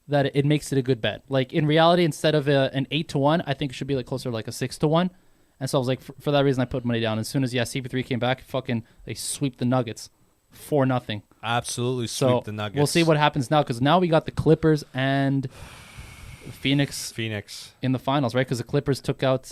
Speaker 2: that it makes it a good bet. Like in reality, instead of an 8-1, I think it should be like closer to like a 6-1. And so I was like, for that reason, I put money down. As soon as CP3 came back, they sweep the Nuggets 4-0.
Speaker 1: Absolutely
Speaker 2: So
Speaker 1: sweep the Nuggets.
Speaker 2: we'll see what happens now because now we got the Clippers and Phoenix in the finals, right? Because the Clippers took out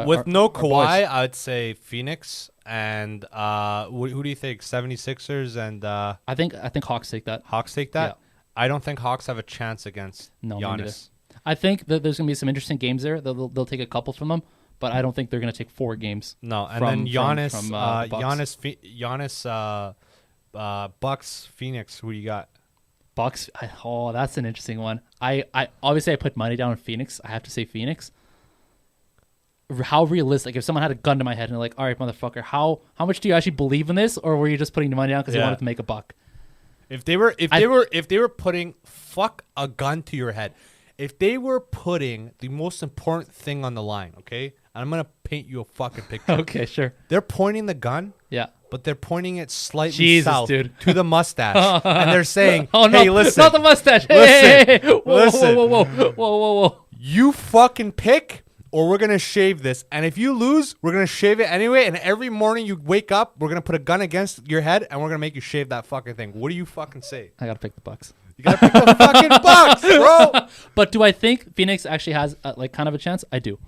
Speaker 1: with no
Speaker 2: our
Speaker 1: Kawhi,
Speaker 2: boys.
Speaker 1: I would say Phoenix and who do you think? 76ers and
Speaker 2: I think Hawks take that.
Speaker 1: Hawks take that?
Speaker 2: Yeah.
Speaker 1: I don't think Hawks have a chance against
Speaker 2: No, me neither.
Speaker 1: Giannis.
Speaker 2: I think that there's gonna be some interesting games there. They'll take a couple from them, but I don't think they're gonna take 4 games.
Speaker 1: No, and
Speaker 2: from-
Speaker 1: then Giannis,
Speaker 2: from, the Bucks.
Speaker 1: Giannis, Bucks, Phoenix. Who do you got?
Speaker 2: Bucks. That's an interesting one. I obviously I put money down on Phoenix. I have to say Phoenix. How realistic? If someone had a gun to my head and they're like, "All right, motherfucker, how much do you actually believe in this, or were you just putting the money down because you wanted to make a buck?"
Speaker 1: If they were putting a gun to your head, if they were putting the most important thing on the line, okay, and I'm gonna paint you a fucking picture.
Speaker 2: Okay, sure.
Speaker 1: They're pointing the gun.
Speaker 2: Yeah.
Speaker 1: But they're pointing it slightly
Speaker 2: Jesus,
Speaker 1: south
Speaker 2: dude.
Speaker 1: to the mustache, and they're saying,
Speaker 2: "Oh no,
Speaker 1: hey, listen,
Speaker 2: not the mustache!
Speaker 1: Listen,
Speaker 2: Hey, whoa,
Speaker 1: listen.
Speaker 2: whoa!
Speaker 1: You fucking pick, or we're gonna shave this. And if you lose, we're gonna shave it anyway. And every morning you wake up, we're gonna put a gun against your head, and we're gonna make you shave that fucking thing. What do you fucking say?
Speaker 2: I gotta pick the Bucks.
Speaker 1: You gotta pick the fucking Bucks, bro.
Speaker 2: But do I think Phoenix actually has kind of a chance? I do.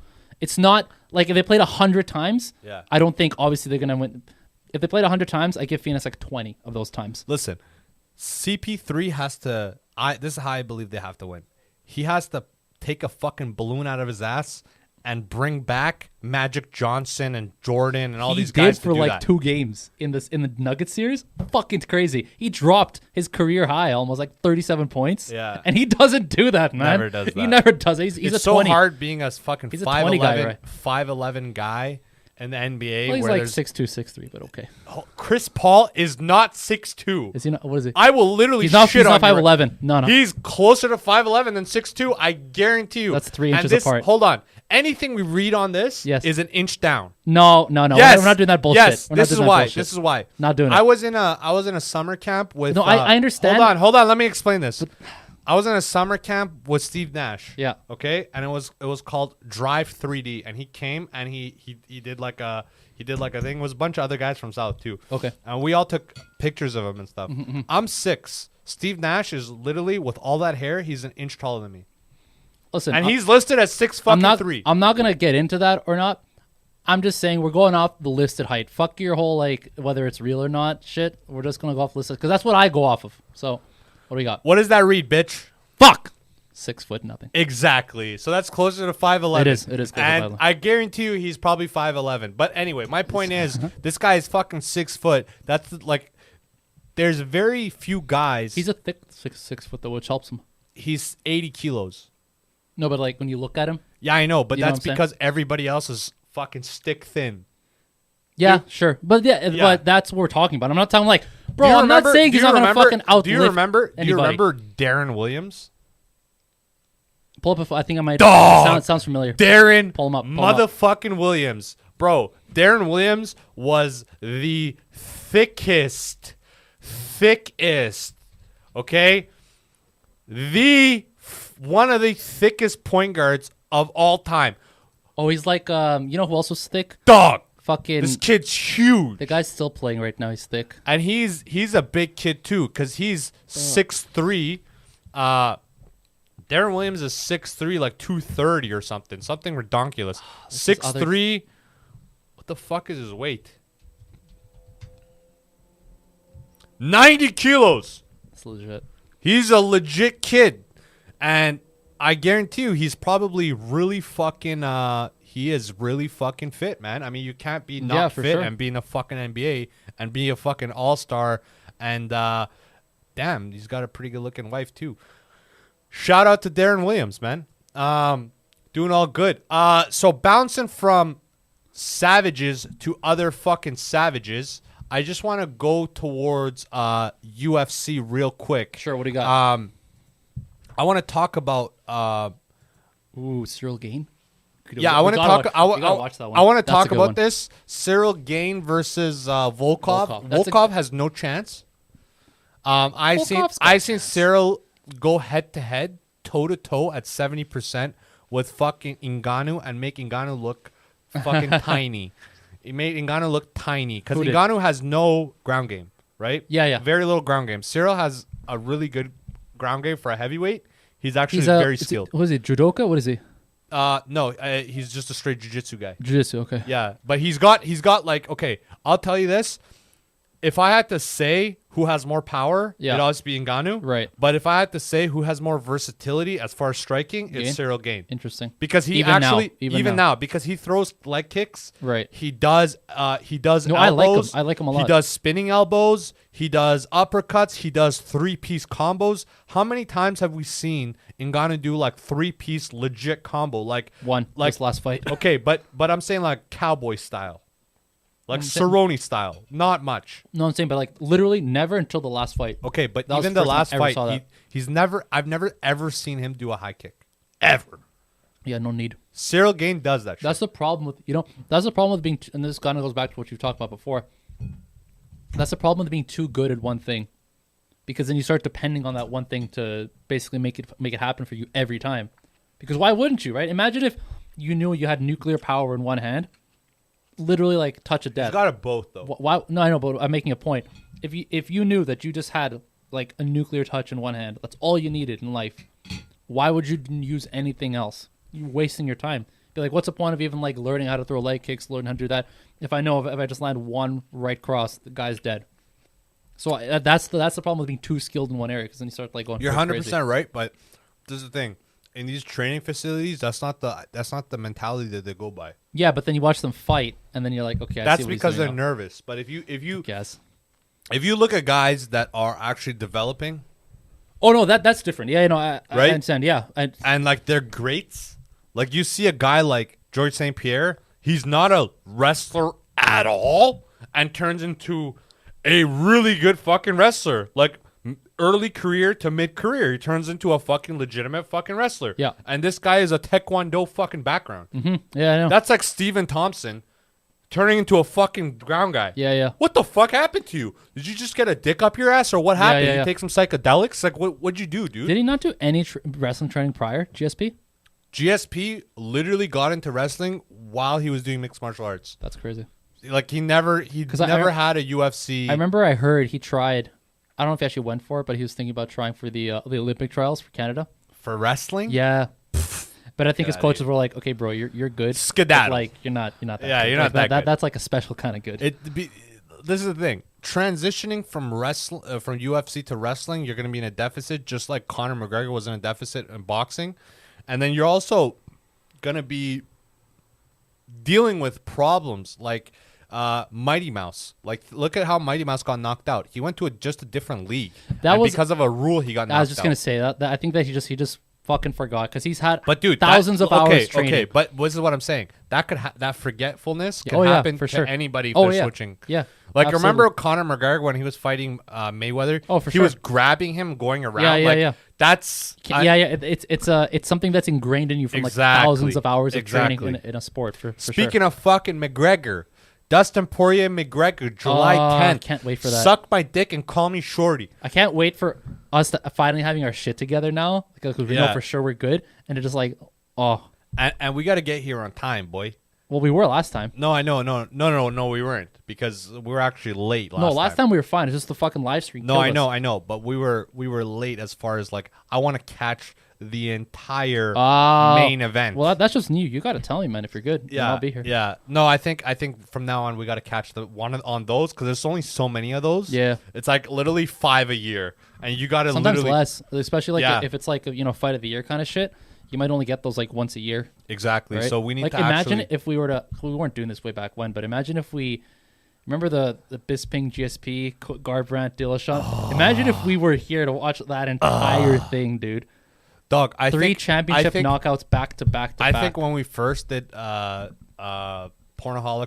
Speaker 2: It's not like if they played 100 times.
Speaker 1: Yeah.
Speaker 2: I don't think obviously they're gonna win. If they played 100 times, I give Phoenix like 20 of those times.
Speaker 1: Listen, CP3 has to. This is how I believe they have to win. He has to take a fucking balloon out of his ass and bring back Magic Johnson and Jordan and all these guys
Speaker 2: He did for
Speaker 1: to do
Speaker 2: like
Speaker 1: that.
Speaker 2: 2 games in the Nuggets series. Fucking crazy. He dropped his career high, almost like 37 points.
Speaker 1: Yeah.
Speaker 2: And he doesn't do that, man.
Speaker 1: Never does
Speaker 2: He
Speaker 1: that.
Speaker 2: never does. He's
Speaker 1: It's
Speaker 2: a
Speaker 1: so
Speaker 2: 20.
Speaker 1: hard being a fucking
Speaker 2: He's a 20 guy,
Speaker 1: 5'11",
Speaker 2: right?
Speaker 1: 5'11" guy in the NBA.
Speaker 2: Well, he's
Speaker 1: where
Speaker 2: like
Speaker 1: there's
Speaker 2: 6'2", 6'3", but okay.
Speaker 1: Chris Paul is not 6'2".
Speaker 2: Is he not? What is he?
Speaker 1: I will literally
Speaker 2: He's not
Speaker 1: shit on you.
Speaker 2: 5'11". No.
Speaker 1: He's closer to 5'11" than 6'2". I guarantee you.
Speaker 2: That's 3
Speaker 1: And
Speaker 2: inches
Speaker 1: this,
Speaker 2: apart.
Speaker 1: Hold on. Anything we read on this
Speaker 2: Yes.
Speaker 1: is an inch down.
Speaker 2: No.
Speaker 1: Yes.
Speaker 2: We're not doing that bullshit.
Speaker 1: Yes,
Speaker 2: We're not
Speaker 1: this is
Speaker 2: doing that
Speaker 1: why.
Speaker 2: bullshit.
Speaker 1: This is why.
Speaker 2: Not doing it.
Speaker 1: I was in a summer camp with.
Speaker 2: No, I understand.
Speaker 1: Hold on. Let me explain this. I was in a summer camp with Steve Nash.
Speaker 2: Yeah.
Speaker 1: Okay, and it was called Drive 3D, and he came and he did like a thing. It was a bunch of other guys from South too.
Speaker 2: Okay.
Speaker 1: And we all took pictures of him and stuff. I'm 6. Steve Nash is literally, with all that hair, he's an inch taller than me.
Speaker 2: Listen,
Speaker 1: And he's listed as 6'3".
Speaker 2: I'm not gonna get into that or not. I'm just saying we're going off the listed height. Fuck your whole like whether it's real or not shit. We're just gonna go off listed because that's what I go off of. So what do we got?
Speaker 1: What does that read, bitch?
Speaker 2: Fuck. 6 foot nothing.
Speaker 1: Exactly. So that's closer to 5'11".
Speaker 2: It is closer to
Speaker 1: And
Speaker 2: 5'11".
Speaker 1: I guarantee you he's probably 5'11". But anyway, my point is this guy is fucking 6 foot. That's like, there's very few guys.
Speaker 2: He's a thick 6 foot though, which helps him.
Speaker 1: He's 80 kilos.
Speaker 2: No, but like when you look at him.
Speaker 1: Yeah, I know, but
Speaker 2: You know
Speaker 1: that's
Speaker 2: what I'm saying?
Speaker 1: because everybody else is fucking stick thin.
Speaker 2: Yeah, sure. But
Speaker 1: Yeah.
Speaker 2: but that's what we're talking about. I'm not talking like, bro,
Speaker 1: Do you
Speaker 2: I'm not
Speaker 1: remember-
Speaker 2: saying
Speaker 1: do
Speaker 2: he's
Speaker 1: you
Speaker 2: not gonna
Speaker 1: remember-
Speaker 2: fucking outlive
Speaker 1: Do you remember
Speaker 2: anybody.
Speaker 1: Darren Williams?
Speaker 2: Pull up I think I might
Speaker 1: Dog!
Speaker 2: it sounds familiar.
Speaker 1: Darren
Speaker 2: Pull him up, pull him up.
Speaker 1: motherfucking Williams. Bro, Darren Williams was the thickest, okay? One of the thickest point guards of all time.
Speaker 2: Oh, he's like you know who else was thick?
Speaker 1: Dog.
Speaker 2: Fucking
Speaker 1: This kid's huge.
Speaker 2: the guy's still playing right now. He's thick.
Speaker 1: And he's a big kid too, because he's 6'3". Darren Williams is 6'3", like 230 or something redonkulous. 6'3". What the fuck is his weight? 90 kilos.
Speaker 2: That's legit.
Speaker 1: He's a legit kid, and I guarantee you, he's probably really fucking. He is really fucking fit, man. I mean, you can't be not fit
Speaker 2: sure.
Speaker 1: and be in a fucking NBA and be a fucking all-star. And damn, he's got a pretty good-looking wife too. Shout out to Darren Williams, man. Doing all good. So bouncing from savages to other fucking savages, I just want to go towards UFC real quick.
Speaker 2: Sure. What do you got?
Speaker 1: I want to talk about.
Speaker 2: Ooh, Cyril Gain.
Speaker 1: Yeah, I want to talk. I
Speaker 2: watch that one.
Speaker 1: I want to
Speaker 2: That's a
Speaker 1: talk
Speaker 2: good
Speaker 1: about
Speaker 2: one.
Speaker 1: this. Cyril Gain versus Volkov.
Speaker 2: Volkov.
Speaker 1: Volkov has no chance. I seen Cyril go head to head, toe to toe at 70% with fucking Ngannou and make Ngannou look fucking tiny. He made Ngannou look tiny because
Speaker 2: Who did?
Speaker 1: Ngannou has no ground game, right?
Speaker 2: Yeah.
Speaker 1: Very little ground game. Cyril has a really good ground game for a heavyweight. He's actually very skilled.
Speaker 2: What is he? Judoka? What is he?
Speaker 1: No, he's just a straight jiu-jitsu guy.
Speaker 2: Jiu-jitsu. Okay.
Speaker 1: Yeah, but he's got like, okay, I'll tell you this. If I had to say who has more power,
Speaker 2: Yeah.
Speaker 1: it'd always be Ngannou.
Speaker 2: Right.
Speaker 1: But if I had to say who has more versatility as far as striking,
Speaker 2: Gain?
Speaker 1: it's Cyril Gain.
Speaker 2: Interesting.
Speaker 1: Because he
Speaker 2: Even
Speaker 1: actually
Speaker 2: now. Even now.
Speaker 1: because he throws leg kicks.
Speaker 2: Right.
Speaker 1: He does
Speaker 2: No,
Speaker 1: elbows.
Speaker 2: I like him. I like him a lot.
Speaker 1: He does spinning elbows. He does uppercuts. He does 3-piece combos. How many times have we seen Ngannou do like 3-piece legit combo? Like
Speaker 2: this last fight.
Speaker 1: Okay, but I'm saying like cowboy style. Like
Speaker 2: I'm saying-
Speaker 1: Cerrone style. Not much.
Speaker 2: No, I'm saying, but like literally never until the last fight.
Speaker 1: Okay, but
Speaker 2: That was
Speaker 1: even
Speaker 2: the
Speaker 1: the
Speaker 2: first time
Speaker 1: last
Speaker 2: I ever saw
Speaker 1: fight,
Speaker 2: that.
Speaker 1: I've never ever seen him do a high kick. Ever.
Speaker 2: Yeah, no need.
Speaker 1: Cyril Gain does that shit.
Speaker 2: That's the problem with that's the problem with being, and this kind of goes back to what you've talked about before. That's the problem with being too good at one thing, because then you start depending on that one thing to basically make it happen for you every time. Because why wouldn't you, right? Imagine if you knew you had nuclear power in one hand, literally like touch of death.
Speaker 1: He's got it both though.
Speaker 2: Why? No, I know, but I'm making a point. If you knew that you just had like a nuclear touch in one hand, that's all you needed in life. Why would you use anything else? You're wasting your time. Be like, what's the point of even like learning how to throw leg kicks, learning how to do that? If I know if I just land one right cross, the guy's dead. So that's the problem with being too skilled in one area, because then you start like going.
Speaker 1: You're 100%
Speaker 2: crazy.
Speaker 1: right, but this is the thing. In these training facilities, that's not the mentality that they go by.
Speaker 2: Yeah, but then you watch them fight, and then you're like, okay,
Speaker 1: That's
Speaker 2: I see what
Speaker 1: because
Speaker 2: he's
Speaker 1: they're
Speaker 2: doing now.
Speaker 1: nervous. But if you
Speaker 2: Guess.
Speaker 1: look at guys that are actually developing,
Speaker 2: Oh no, that's different. Yeah, I
Speaker 1: Right?
Speaker 2: understand. Yeah,
Speaker 1: and like they're greats, like you see a guy like George St. Pierre, he's not a wrestler at all, and turns into a really good fucking wrestler. Like early career to mid career, he turns into a fucking legitimate fucking wrestler.
Speaker 2: Yeah.
Speaker 1: And this guy is a taekwondo fucking background.
Speaker 2: yeah, I know.
Speaker 1: That's like Steven Thompson turning into a fucking ground guy.
Speaker 2: Yeah.
Speaker 1: What the fuck happened to you? Did you just get a dick up your ass, or what happened?
Speaker 2: yeah.
Speaker 1: You take some psychedelics? Like what'd you do, dude?
Speaker 2: Did he not do any wrestling training prior? GSP?
Speaker 1: GSP literally got into wrestling while he was doing mixed martial arts.
Speaker 2: That's crazy.
Speaker 1: Like he never
Speaker 2: I
Speaker 1: had a UFC.
Speaker 2: I remember I heard he tried. I don't know if he actually went for it, but he was thinking about trying for the Olympic trials for Canada.
Speaker 1: for wrestling.
Speaker 2: Yeah. But I think his
Speaker 1: Get outta
Speaker 2: coaches were like, "Okay, bro, you're good.
Speaker 1: Skedaddle.
Speaker 2: But, like you're not that.
Speaker 1: Yeah,
Speaker 2: good.
Speaker 1: you're not
Speaker 2: Like,
Speaker 1: that good.
Speaker 2: That's like a special kind of good.
Speaker 1: This is the thing. Transitioning from from UFC to wrestling, you're going to be in a deficit, just like Conor McGregor was in a deficit in boxing, and then you're also going to be dealing with problems like Mighty Mouse. Like, look at how Mighty Mouse got knocked out. He went to just a different league.
Speaker 2: That
Speaker 1: and
Speaker 2: was-
Speaker 1: because of a rule. He got knocked out.
Speaker 2: I was just gonna say that I think that he just fucking forgot, because he's had
Speaker 1: But dude,
Speaker 2: thousands of hours training.
Speaker 1: Okay, but this is what I'm saying. That could that forgetfulness can
Speaker 2: Oh, yeah,
Speaker 1: happen
Speaker 2: for
Speaker 1: to
Speaker 2: sure.
Speaker 1: anybody if
Speaker 2: Oh,
Speaker 1: they're
Speaker 2: yeah.
Speaker 1: switching.
Speaker 2: Yeah,
Speaker 1: Like,
Speaker 2: absolutely.
Speaker 1: remember Conor McGregor when he was fighting Mayweather?
Speaker 2: Oh, for
Speaker 1: he
Speaker 2: sure.
Speaker 1: was grabbing him, going around.
Speaker 2: Yeah.
Speaker 1: That's
Speaker 2: It's something that's ingrained in you from
Speaker 1: Exactly.
Speaker 2: like thousands of hours of
Speaker 1: Exactly.
Speaker 2: training in a sport. For
Speaker 1: Speaking of fucking McGregor, Dustin Poirier McGregor, July 10th.
Speaker 2: Can't wait for that.
Speaker 1: Suck my dick and call me shorty.
Speaker 2: I can't wait for us to finally having our shit together now, because we know
Speaker 1: Yeah.
Speaker 2: for sure we're good, and it just like, oh,
Speaker 1: And we got to get here on time, boy.
Speaker 2: Well, we were last time.
Speaker 1: No, I know. No, we weren't because we were actually late last
Speaker 2: time we were fine. It's just the fucking live stream.
Speaker 1: No, I know. But we were late as far as like I want to catch the entire main event.
Speaker 2: Well, that's just new. You got to tell me, man, if you're good.
Speaker 1: Yeah,
Speaker 2: I'll be here.
Speaker 1: Yeah. No, I think from now on we got to catch the one on those because there's only so many of those.
Speaker 2: Yeah.
Speaker 1: It's like literally 5 a year, and you got to
Speaker 2: sometimes less, especially like if it's like a fight of the year kind of shit. You might only get those like once a year.
Speaker 1: Exactly. Right? So we need to
Speaker 2: imagine if we weren't doing this way back when, but imagine if we remember the Bisping GSP Garbrandt Dillashaw. Imagine if we were here to watch that entire thing, dude.
Speaker 1: Dog, I
Speaker 2: think 3 championship
Speaker 1: I think,
Speaker 2: knockouts back to back to back.
Speaker 1: I think when we first did Pornoholics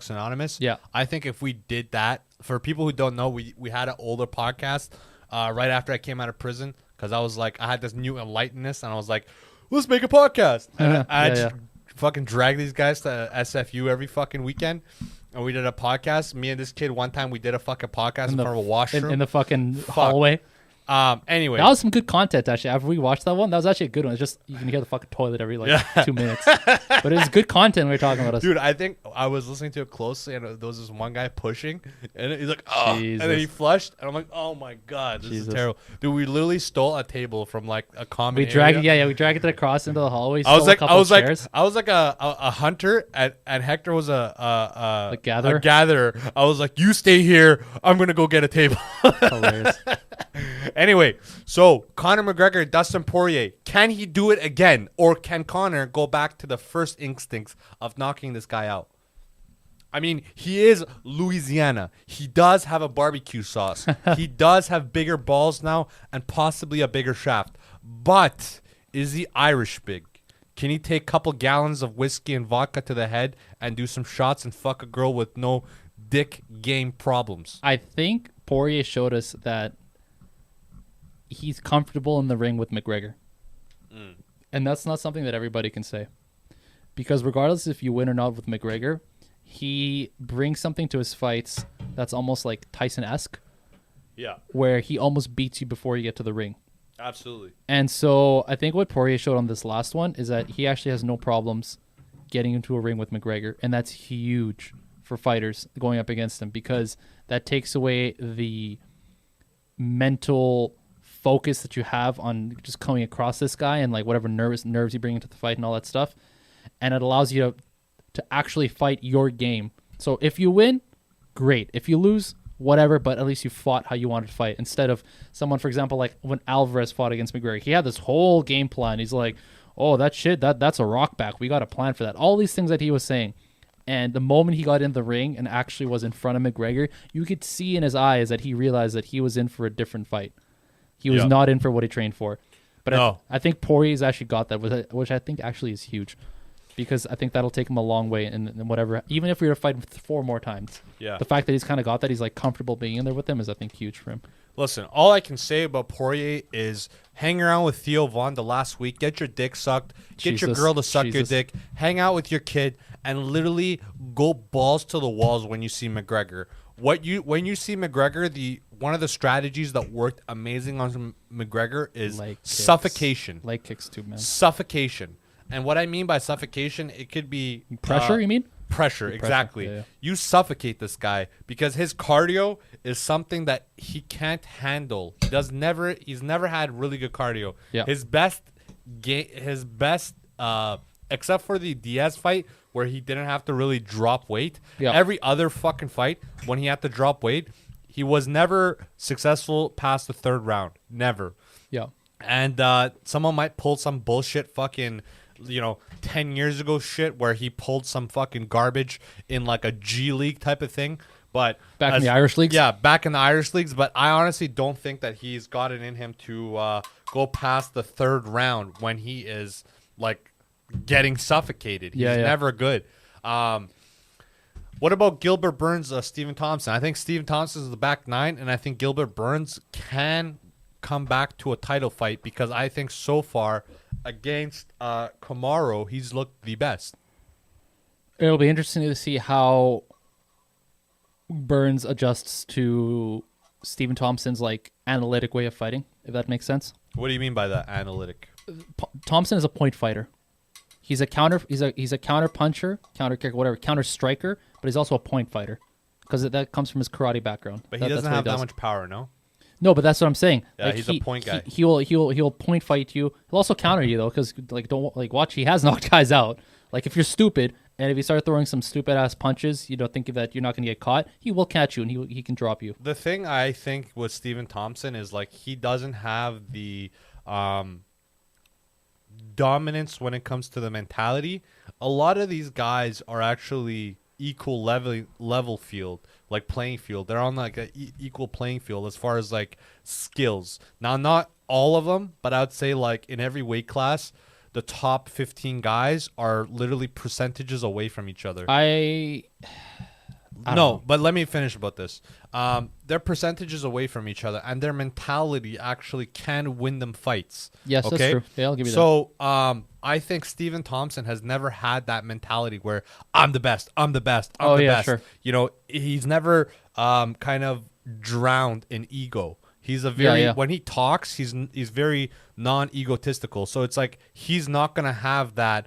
Speaker 1: Anonymous, I think if we did that, for people who don't know, we had an older podcast right after I came out of prison because I was like, I had this new enlightenedness and I was like, let's make a podcast. And I just fucking drag these guys to SFU every fucking weekend. And we did a podcast. Me and this kid, one time we did a fucking podcast in front of a washroom.
Speaker 2: In the fucking hallway.
Speaker 1: Anyway.
Speaker 2: That was some good content, actually. After we watched that one, that was actually a good one. It's just, you can hear the fucking toilet every 2 minutes. But it was good content we were talking about.
Speaker 1: Dude, I think I was listening to it closely, and there was this one guy pushing, and he's like, oh. Jesus. And then he flushed, and I'm like, oh my God, this is terrible. Dude, we literally stole a table from like a common
Speaker 2: we dragged it across into the hallway.
Speaker 1: I was like a hunter, and Hector was a gatherer. I was like, you stay here, I'm going to go get a table.
Speaker 2: Hilarious.
Speaker 1: Anyway, so Conor McGregor, Dustin Poirier, can he do it again? Or can Conor go back to the first instincts of knocking this guy out? I mean, he is Louisiana. He does have a barbecue sauce. He does have bigger balls now and possibly a bigger shaft. But is he Irish big? Can he take a couple gallons of whiskey and vodka to the head and do some shots and fuck a girl with no dick game problems?
Speaker 2: I think Poirier showed us that he's comfortable in the ring with McGregor. And that's not something that everybody can say. Because regardless if you win or not with McGregor, he brings something to his fights that's almost like Tyson-esque.
Speaker 1: Yeah.
Speaker 2: Where he almost beats you before you get to the ring.
Speaker 1: Absolutely.
Speaker 2: And so I think what Poirier showed on this last one is that he actually has no problems getting into a ring with McGregor. And that's huge for fighters going up against him because that takes away the mental focus that you have on just coming across this guy and like whatever nerves you bring into the fight and all that stuff, and it allows you to actually fight your game. So if you win, great. If you lose, whatever, but at least you fought how you wanted to fight instead of someone, for example, like when Alvarez fought against McGregor. He had this whole game plan. He's like, oh, that's a rock back. We got a plan for that. All these things that he was saying. And the moment he got in the ring and actually was in front of McGregor, you could see in his eyes that he realized that he was in for a different fight. He was not in for what he trained for. But I think Poirier's actually got that, which I think actually is huge. Because I think that'll take him a long way in whatever. Even if we were to fight him 4 more times.
Speaker 1: Yeah.
Speaker 2: The fact that he's kind of got that, he's like comfortable being in there with him is, I think, huge for him.
Speaker 1: Listen, all I can say about Poirier is hang around with Theo Von the last week. Get your dick sucked. Get your girl to suck your dick. Hang out with your kid. And literally go balls to the walls when you see McGregor. When you see McGregor, one of the strategies that worked amazing on McGregor is suffocation.
Speaker 2: Leg kicks too, man.
Speaker 1: Suffocation. And what I mean by suffocation, it could be
Speaker 2: pressure, you mean?
Speaker 1: Pressure, exactly.
Speaker 2: Yeah.
Speaker 1: You suffocate this guy because his cardio is something that he can't handle. He's never had really good cardio.
Speaker 2: Yeah.
Speaker 1: His best except for the Diaz fight where he didn't have to really drop weight.
Speaker 2: Yeah.
Speaker 1: Every other fucking fight when he had to drop weight, he was never successful past the 3rd round. Never.
Speaker 2: Yeah.
Speaker 1: And someone might pull some bullshit fucking 10 years ago shit where he pulled some fucking garbage in like a G League type of thing. But
Speaker 2: back in the Irish leagues?
Speaker 1: Yeah, back in the Irish leagues. But I honestly don't think that he's got it in him to go past the 3rd round when he is like getting suffocated. He's never good. What about Gilbert Burns, Stephen Thompson? I think Stephen Thompson is the back 9, and I think Gilbert Burns can come back to a title fight because I think so far against Kamaru, he's looked the best.
Speaker 2: It'll be interesting to see how Burns adjusts to Stephen Thompson's like analytic way of fighting, if that makes sense.
Speaker 1: What do you mean by that, analytic?
Speaker 2: Thompson is a point fighter. He's a counter puncher, counter kicker, whatever, counter striker, but he's also a point fighter because that comes from his karate background.
Speaker 1: But he doesn't have that much power, no?
Speaker 2: No, but that's what I'm saying.
Speaker 1: Yeah,
Speaker 2: like,
Speaker 1: he's a point guy.
Speaker 2: He'll point fight you. He'll also counter you though, because watch. He has knocked guys out. Like if you're stupid and if you start throwing some stupid ass punches, thinking that you're not going to get caught, he will catch you and he can drop you.
Speaker 1: The thing I think with Stephen Thompson is like he doesn't have the dominance when it comes to the mentality. A lot of these guys are actually equal level field, like playing field. They're on like a equal playing field as far as like skills. Now, not all of them, but I would say like in every weight class, the top 15 guys are literally percentages away from each other.
Speaker 2: I don't
Speaker 1: No,
Speaker 2: know.
Speaker 1: but let me finish about this. They're percentages away from each other, and their mentality actually can win them fights.
Speaker 2: Yes,
Speaker 1: okay?
Speaker 2: that's true. Yeah, I'll give you that.
Speaker 1: So, I think Stephen Thompson has never had that mentality where I'm the best, I'm the best, I'm the best.
Speaker 2: Sure.
Speaker 1: He's never kind of drowned in ego. He's a very when he talks, he's very non-egotistical. So it's like he's not gonna have that.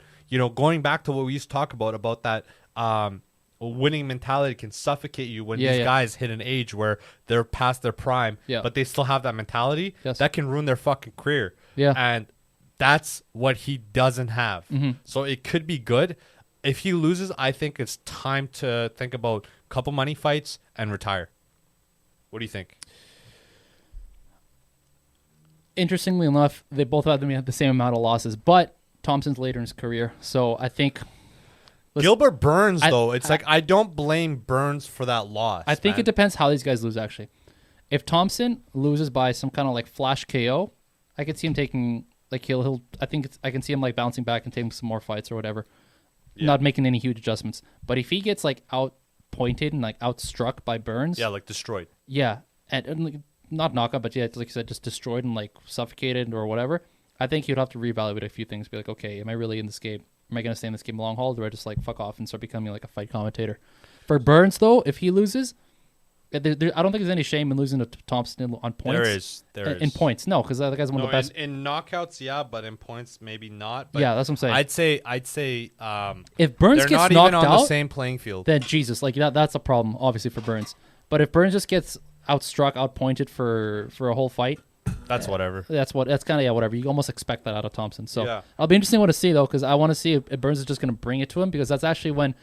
Speaker 1: Going back to what we used to talk about that. Winning mentality can suffocate you when these guys hit an age where they're past their prime, but they still have that mentality.
Speaker 2: Yes.
Speaker 1: That can ruin their fucking career.
Speaker 2: Yeah.
Speaker 1: And that's what he doesn't have. So it could be good. If he loses, I think it's time to think about a couple money fights and retire. What do you think?
Speaker 2: Interestingly enough, they both have the same amount of losses, but Thompson's later in his career. So I think
Speaker 1: Gilbert Burns, though, it's like I don't blame Burns for that loss.
Speaker 2: I think it depends how these guys lose, actually. If Thompson loses by some kind of like flash KO, I could see him taking like I can see him like bouncing back and taking some more fights or whatever, not making any huge adjustments. But if he gets like outpointed and like outstruck by Burns,
Speaker 1: like destroyed.
Speaker 2: Yeah, and like, not knockout, but like you said, just destroyed and like suffocated or whatever. I think he'd have to reevaluate a few things. Be like, okay, am I really in this game? Am I going to stay in this game long haul, or do I just like fuck off and start becoming like a fight commentator? For Burns, though, if he loses, I don't think there's any shame in losing to Thompson on points.
Speaker 1: There is.
Speaker 2: In points, no, because that guy's one of the best.
Speaker 1: In knockouts, yeah, but in points, maybe not. But
Speaker 2: yeah, that's what I'm saying.
Speaker 1: I'd say
Speaker 2: if Burns
Speaker 1: they're
Speaker 2: gets
Speaker 1: not
Speaker 2: knocked
Speaker 1: even on
Speaker 2: out,
Speaker 1: the same playing field.
Speaker 2: then Jesus, like that's a problem, obviously, for Burns. But if Burns just gets outstruck, outpointed for a whole fight,
Speaker 1: that's whatever.
Speaker 2: That's kind of whatever. You almost expect that out of Thompson. So I'll be interesting to see though, because I want to see if Burns is just going to bring it to him, because that's actually when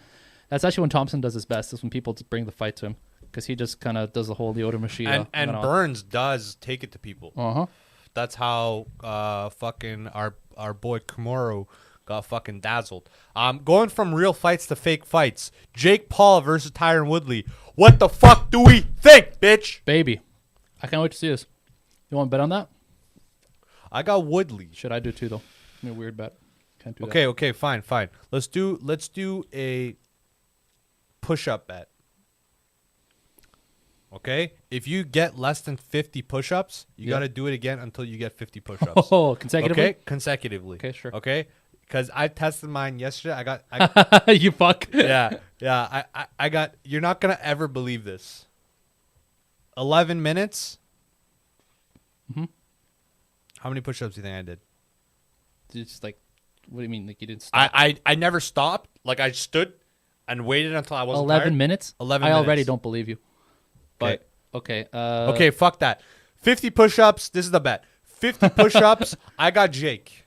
Speaker 2: Thompson does his best, is when people just bring the fight to him, because he just kind of does the whole Lyoto Machida.
Speaker 1: And Burns does take it to people. That's how fucking our boy Kimura got fucking dazzled. Going from real fights to fake fights. Jake Paul versus Tyron Woodley. What the fuck do we think, bitch?
Speaker 2: Baby, I can't wait to see this. You want to bet on that?
Speaker 1: I got Woodley.
Speaker 2: Should I do too, though? Give me a weird bet. Can't do that.
Speaker 1: Okay, fine. Let's do a push-up bet. Okay? If you get less than 50 push-ups, you got to do it again until you get 50 push-ups.
Speaker 2: Oh, consecutively?
Speaker 1: Okay? Consecutively.
Speaker 2: Okay, sure.
Speaker 1: Okay? Because I tested mine yesterday. I
Speaker 2: You fuck.
Speaker 1: Yeah. I got, you're not going to ever believe this. 11 minutes. How many push-ups do you think I did?
Speaker 2: It's just like, what do you mean? Like you didn't stop?
Speaker 1: I never stopped. Like I stood and waited until I wasn't
Speaker 2: 11
Speaker 1: tired. minutes?
Speaker 2: 11 minutes. I already don't believe you. But, okay.
Speaker 1: Okay, fuck that. 50 push-ups. This is the bet. 50 push-ups. I got Jake.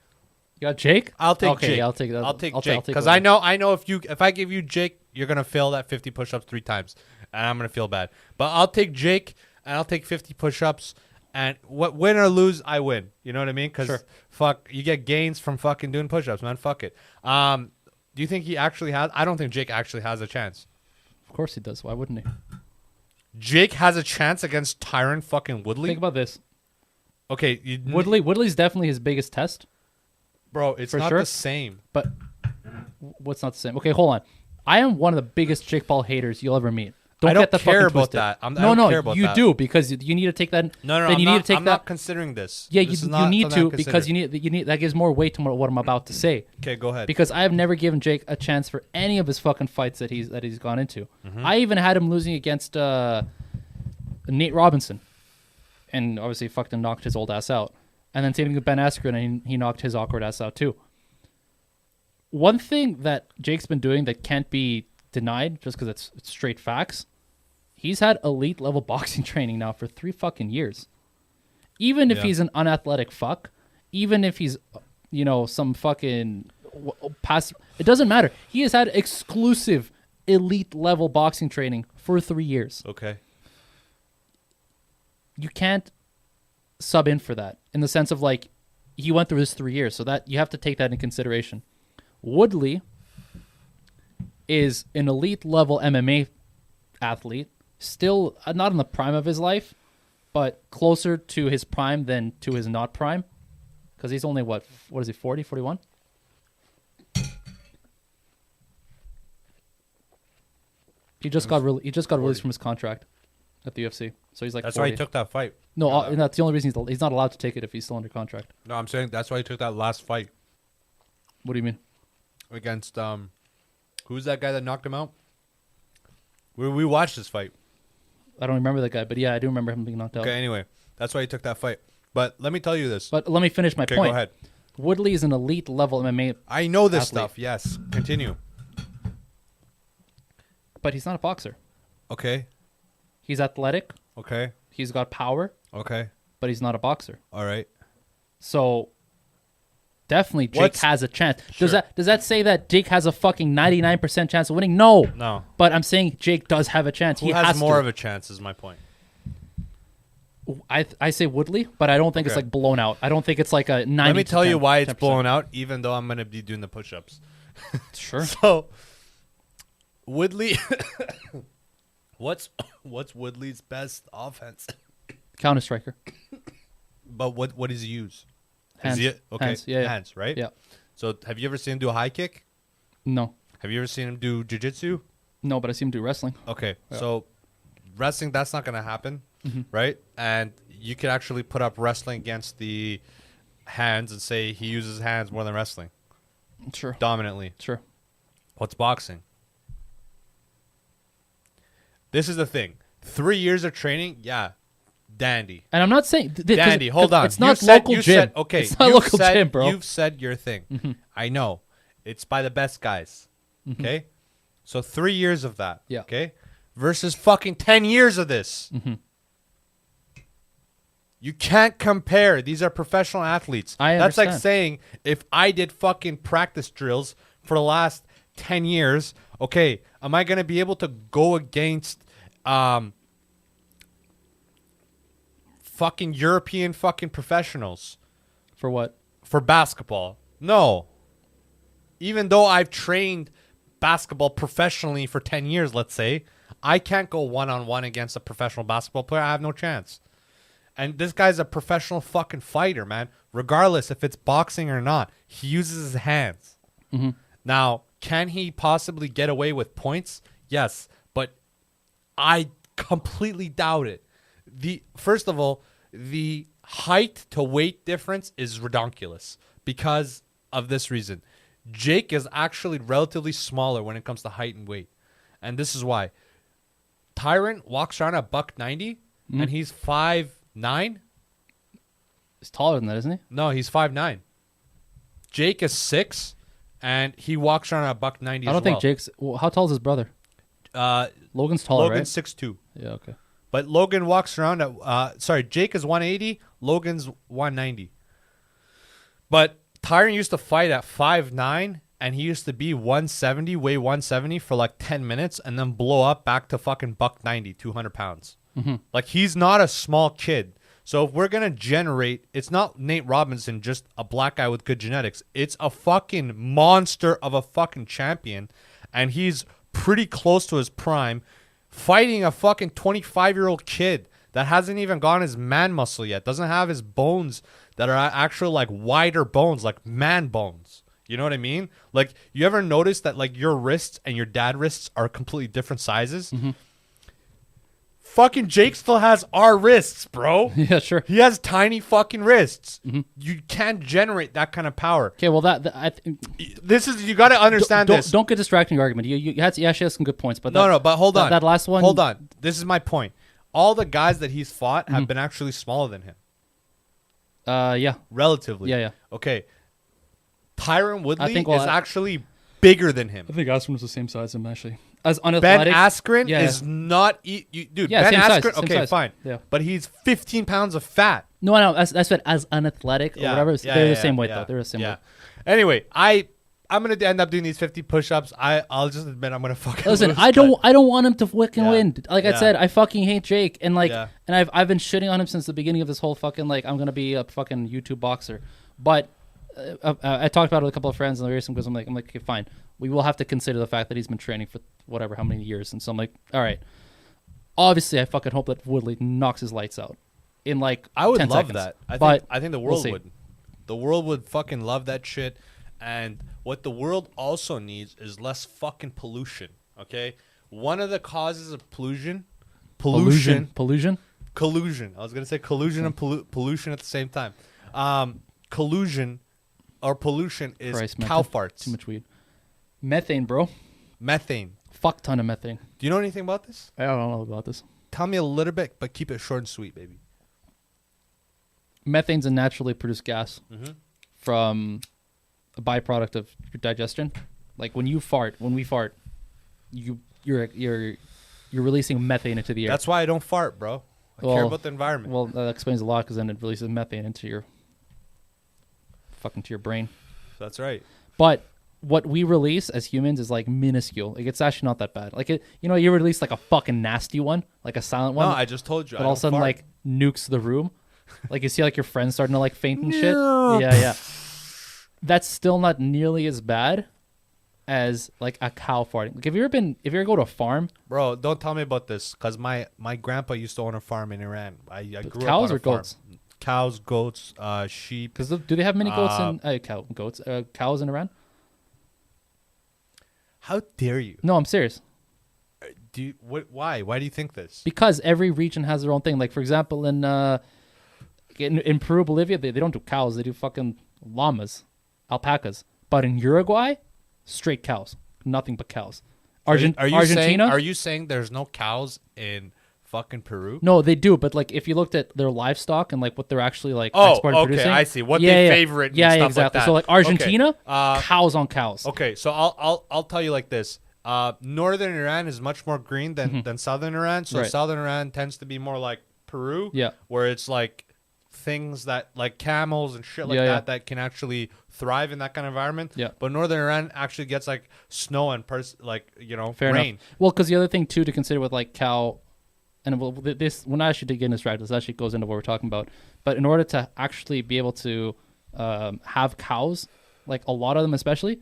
Speaker 2: You got Jake?
Speaker 1: I'll take
Speaker 2: okay,
Speaker 1: Jake.
Speaker 2: Yeah, I'll take that.
Speaker 1: I'll take Jake. Because I know if I give you Jake, you're going to fail that 50 push-ups 3 times. And I'm going to feel bad. But I'll take Jake, and I'll take 50 push-ups. And win or lose, I win. You know what I mean? Because fuck, you get gains from fucking doing push-ups, man. Fuck it. Do you think he actually has? I don't think Jake actually has a chance.
Speaker 2: Of course he does. Why wouldn't he?
Speaker 1: Jake has a chance against Tyron fucking Woodley?
Speaker 2: Think about this.
Speaker 1: Okay.
Speaker 2: Woodley's definitely his biggest test.
Speaker 1: Bro, it's not the same.
Speaker 2: But what's not the same? Okay, hold on. I am one of the biggest Jake Paul haters you'll ever meet.
Speaker 1: I don't care about that. I don't care about
Speaker 2: you
Speaker 1: that.
Speaker 2: do, because you need to take that.
Speaker 1: No,
Speaker 2: then you need to take
Speaker 1: I'm
Speaker 2: that.
Speaker 1: not considering this.
Speaker 2: Yeah,
Speaker 1: this
Speaker 2: you need to, because you need that gives more weight to what I'm about to say.
Speaker 1: Okay, go ahead.
Speaker 2: Because I have never given Jake a chance for any of his fucking fights that he's gone into. I even had him losing against Nate Robinson, and obviously fucking knocked his old ass out. And then same thing with Ben Askren, and he knocked his awkward ass out too. one thing that Jake's been doing that can't be denied just because it's straight facts. He's had elite level boxing training now for 3 fucking years. Even if he's an unathletic fuck, even if he's, some fucking past, it doesn't matter. He has had exclusive elite level boxing training for 3 years.
Speaker 1: Okay.
Speaker 2: You can't sub in for that in the sense of like he went through this 3 years, so that you have to take that in consideration. Woodley is an elite level MMA athlete, still not in the prime of his life, but closer to his prime than to his not prime, because he's only what is he, 40, 41? He just got released from his contract at the UFC, so he's like.
Speaker 1: That's
Speaker 2: 40.
Speaker 1: why he took that fight.
Speaker 2: No, and that's the only reason he's not allowed to take it if he's still under contract.
Speaker 1: No, I'm saying that's why he took that last fight.
Speaker 2: What do you mean?
Speaker 1: Against who's that guy that knocked him out? We watched this fight.
Speaker 2: I don't remember that guy, but yeah, I do remember him being knocked out.
Speaker 1: Okay, anyway, that's why he took that fight. But let me tell you this.
Speaker 2: But let me finish my point.
Speaker 1: Go ahead.
Speaker 2: Woodley is an elite level MMA.
Speaker 1: I know this
Speaker 2: athlete.
Speaker 1: stuff. Yes, continue.
Speaker 2: But he's not a boxer.
Speaker 1: Okay.
Speaker 2: He's athletic.
Speaker 1: Okay.
Speaker 2: He's got power.
Speaker 1: Okay.
Speaker 2: But he's not a boxer.
Speaker 1: All right.
Speaker 2: So definitely Jake has a chance. Sure. Does that say that Jake has a fucking 99% chance of winning? No.
Speaker 1: No.
Speaker 2: But I'm saying Jake does have a chance.
Speaker 1: Who has more of a chance is my point.
Speaker 2: I say Woodley, but I don't think it's like blown out. I don't think it's like a 90.
Speaker 1: Let me tell you why it's blown out, even though I'm going to be doing the push-ups.
Speaker 2: Sure.
Speaker 1: So Woodley What's Woodley's best offense?
Speaker 2: Counter striker.
Speaker 1: But what does he use?
Speaker 2: Hands.
Speaker 1: Okay.
Speaker 2: Hands. Yeah,
Speaker 1: hands, right?
Speaker 2: Yeah.
Speaker 1: So have you ever seen him do a high kick?
Speaker 2: No.
Speaker 1: Have you ever seen him do jiu-jitsu?
Speaker 2: No, but I see him do wrestling.
Speaker 1: Okay. Yeah. So wrestling, that's not going to happen, right? And you could actually put up wrestling against the hands and say he uses hands more than wrestling.
Speaker 2: Sure.
Speaker 1: Dominantly.
Speaker 2: Sure.
Speaker 1: What's boxing? This is the thing. 3 years of training, yeah, dandy.
Speaker 2: And I'm not saying
Speaker 1: dandy. Hold on.
Speaker 2: It's not local gym.
Speaker 1: Okay,
Speaker 2: it's not local gym, bro.
Speaker 1: You've said your thing. I know. It's by the best guys. Okay, so 3 years of that.
Speaker 2: Yeah.
Speaker 1: Okay, versus fucking 10 years of this. You can't compare. These are professional athletes. That's like saying if I did fucking practice drills for the last 10 years, okay, am I going to be able to go against fucking European fucking professionals?
Speaker 2: For what?
Speaker 1: For basketball. No. Even though I've trained basketball professionally for 10 years, let's say, I can't go one-on-one against a professional basketball player. I have no chance. And this guy's a professional fucking fighter, man. Regardless if it's boxing or not, he uses his hands. Now, can he possibly get away with points? Yes, but I completely doubt it. First of all, the height to weight difference is ridiculous because of this reason. Jake is actually relatively smaller when it comes to height and weight. And this is why. Tyron walks around at $190 and he's 5'9".
Speaker 2: He's taller than that, isn't he?
Speaker 1: No, he's 5'9". Jake is 6', and he walks around at $190.
Speaker 2: I don't think Jake's. Well, how tall is his brother? Logan's taller,
Speaker 1: Logan's
Speaker 2: right?
Speaker 1: 6'2".
Speaker 2: Yeah, okay.
Speaker 1: But Logan walks around at Jake is 180, Logan's 190. But Tyron used to fight at 5'9", and he used to be 170, weigh 170 for like 10 minutes, and then blow up back to fucking $190, 200 pounds. Like, he's not a small kid. So if we're going to generate, it's not Nate Robinson, just a black guy with good genetics. It's a fucking monster of a fucking champion, and he's pretty close to his prime, fighting a fucking 25-year-old kid that hasn't even gotten his man muscle yet, doesn't have his bones that are actual like wider bones, like man bones. You know what I mean? Like, you ever notice that like your wrists and your dad wrists are completely different sizes? Fucking Jake still has our wrists, bro.
Speaker 2: Yeah, sure.
Speaker 1: He has tiny fucking wrists. You can't generate that kind of power.
Speaker 2: Okay, well,
Speaker 1: This is, you got to understand this.
Speaker 2: Don't get distracted in your argument. You actually have some good points, but
Speaker 1: but hold on.
Speaker 2: That last one.
Speaker 1: Hold on. This is my point. All the guys that he's fought have been actually smaller than him.
Speaker 2: Yeah.
Speaker 1: Relatively.
Speaker 2: Yeah.
Speaker 1: Okay. Tyron Woodley
Speaker 2: think,
Speaker 1: is actually bigger than him.
Speaker 2: I think Askren's the same size as him, actually. As
Speaker 1: Ben
Speaker 2: unathletic.
Speaker 1: Askren
Speaker 2: Yeah,
Speaker 1: is not... dude,
Speaker 2: Yeah,
Speaker 1: Ben
Speaker 2: same size,
Speaker 1: Askren...
Speaker 2: same
Speaker 1: Okay,
Speaker 2: size.
Speaker 1: fine.
Speaker 2: Yeah.
Speaker 1: But he's 15 pounds of fat.
Speaker 2: No, that's what as unathletic or whatever. They're the same weight, though. They're the same weight.
Speaker 1: Anyway, I'm going to end up doing these 50 push-ups. I'll just admit I'm going to fucking
Speaker 2: Listen,
Speaker 1: lose,
Speaker 2: I don't want him to fucking win. Like I
Speaker 1: Yeah.
Speaker 2: said, I fucking hate Jake, and
Speaker 1: Yeah.
Speaker 2: and I've been shitting on him since the beginning of this whole fucking I'm gonna be a fucking YouTube boxer. But I talked about it with a couple of friends, and there is some because I'm like okay, fine. We will have to consider the fact that he's been training for whatever how many years, and so I'm like, all right. Obviously, I fucking hope that Woodley knocks his lights out in
Speaker 1: I would
Speaker 2: 10
Speaker 1: love
Speaker 2: seconds.
Speaker 1: that. I think the
Speaker 2: we'll
Speaker 1: world
Speaker 2: see.
Speaker 1: would. The world would fucking love that shit. And what the world also needs is less fucking pollution. Okay, one of the causes of pollution.
Speaker 2: Collusion.
Speaker 1: Collusion. I was gonna say collusion and pollution at the same time. Collusion or pollution is
Speaker 2: Christ,
Speaker 1: cow
Speaker 2: methane.
Speaker 1: farts.
Speaker 2: Too much weed. Methane, bro.
Speaker 1: Methane.
Speaker 2: Fuck ton of methane.
Speaker 1: Do you know anything about this?
Speaker 2: I don't know about this.
Speaker 1: Tell me a little bit, but keep it short and sweet, baby.
Speaker 2: Methane's a naturally produced gas
Speaker 1: Mhm.
Speaker 2: from a byproduct of your digestion. Like when we fart, you're releasing methane into the air.
Speaker 1: That's why I don't fart, bro. I care
Speaker 2: Well,
Speaker 1: about the environment.
Speaker 2: Well, that explains a lot because then it releases methane into your brain.
Speaker 1: That's right.
Speaker 2: But what we release as humans is like minuscule. Like it's actually not that bad. Like you release like a fucking nasty one, like a silent one.
Speaker 1: No, I just told you.
Speaker 2: but
Speaker 1: I
Speaker 2: all
Speaker 1: don't
Speaker 2: of a sudden
Speaker 1: fart.
Speaker 2: like nukes the room. Like you see like your friends starting to like faint and shit.
Speaker 1: Yeah.
Speaker 2: Yeah. That's still not nearly as bad as like a cow farting. Like if you ever go to a farm,
Speaker 1: Bro, don't tell me about this, because my grandpa used to own a farm in Iran. I grew
Speaker 2: cows
Speaker 1: up on
Speaker 2: or
Speaker 1: a farm.
Speaker 2: goats?
Speaker 1: Cows, goats, sheep.
Speaker 2: because do they have many goats in cows in Iran?
Speaker 1: How dare you?
Speaker 2: No, I'm serious.
Speaker 1: Why? Why do you think this?
Speaker 2: Because every region has their own thing. Like for example, in Peru, Bolivia, they don't do cows. They do fucking llamas, alpacas. But in Uruguay, straight cows, nothing but cows.
Speaker 1: Are you
Speaker 2: Argentina?
Speaker 1: Are you saying there's no cows in fucking Peru?
Speaker 2: No, they do. But like if you looked at their livestock and like what they're actually like
Speaker 1: Oh,
Speaker 2: exporting,
Speaker 1: okay,
Speaker 2: producing,
Speaker 1: I see. What they favorite and stuff like
Speaker 2: exactly.
Speaker 1: that.
Speaker 2: So like Argentina,
Speaker 1: Okay,
Speaker 2: cows on cows.
Speaker 1: Okay, so I'll tell you like this. Northern Iran is much more green than southern Iran. So
Speaker 2: Right.
Speaker 1: southern Iran tends to be more like Peru.
Speaker 2: Yeah.
Speaker 1: Where it's like things that like camels and shit like
Speaker 2: Yeah,
Speaker 1: that can actually thrive in that kind of environment.
Speaker 2: Yeah.
Speaker 1: But northern Iran actually gets like snow and
Speaker 2: Fair
Speaker 1: rain.
Speaker 2: enough. Well, because the other thing too to consider with like cow, and this when I actually dig in this right, this actually goes into what we're talking about. But in order to actually be able to have cows, like a lot of them especially,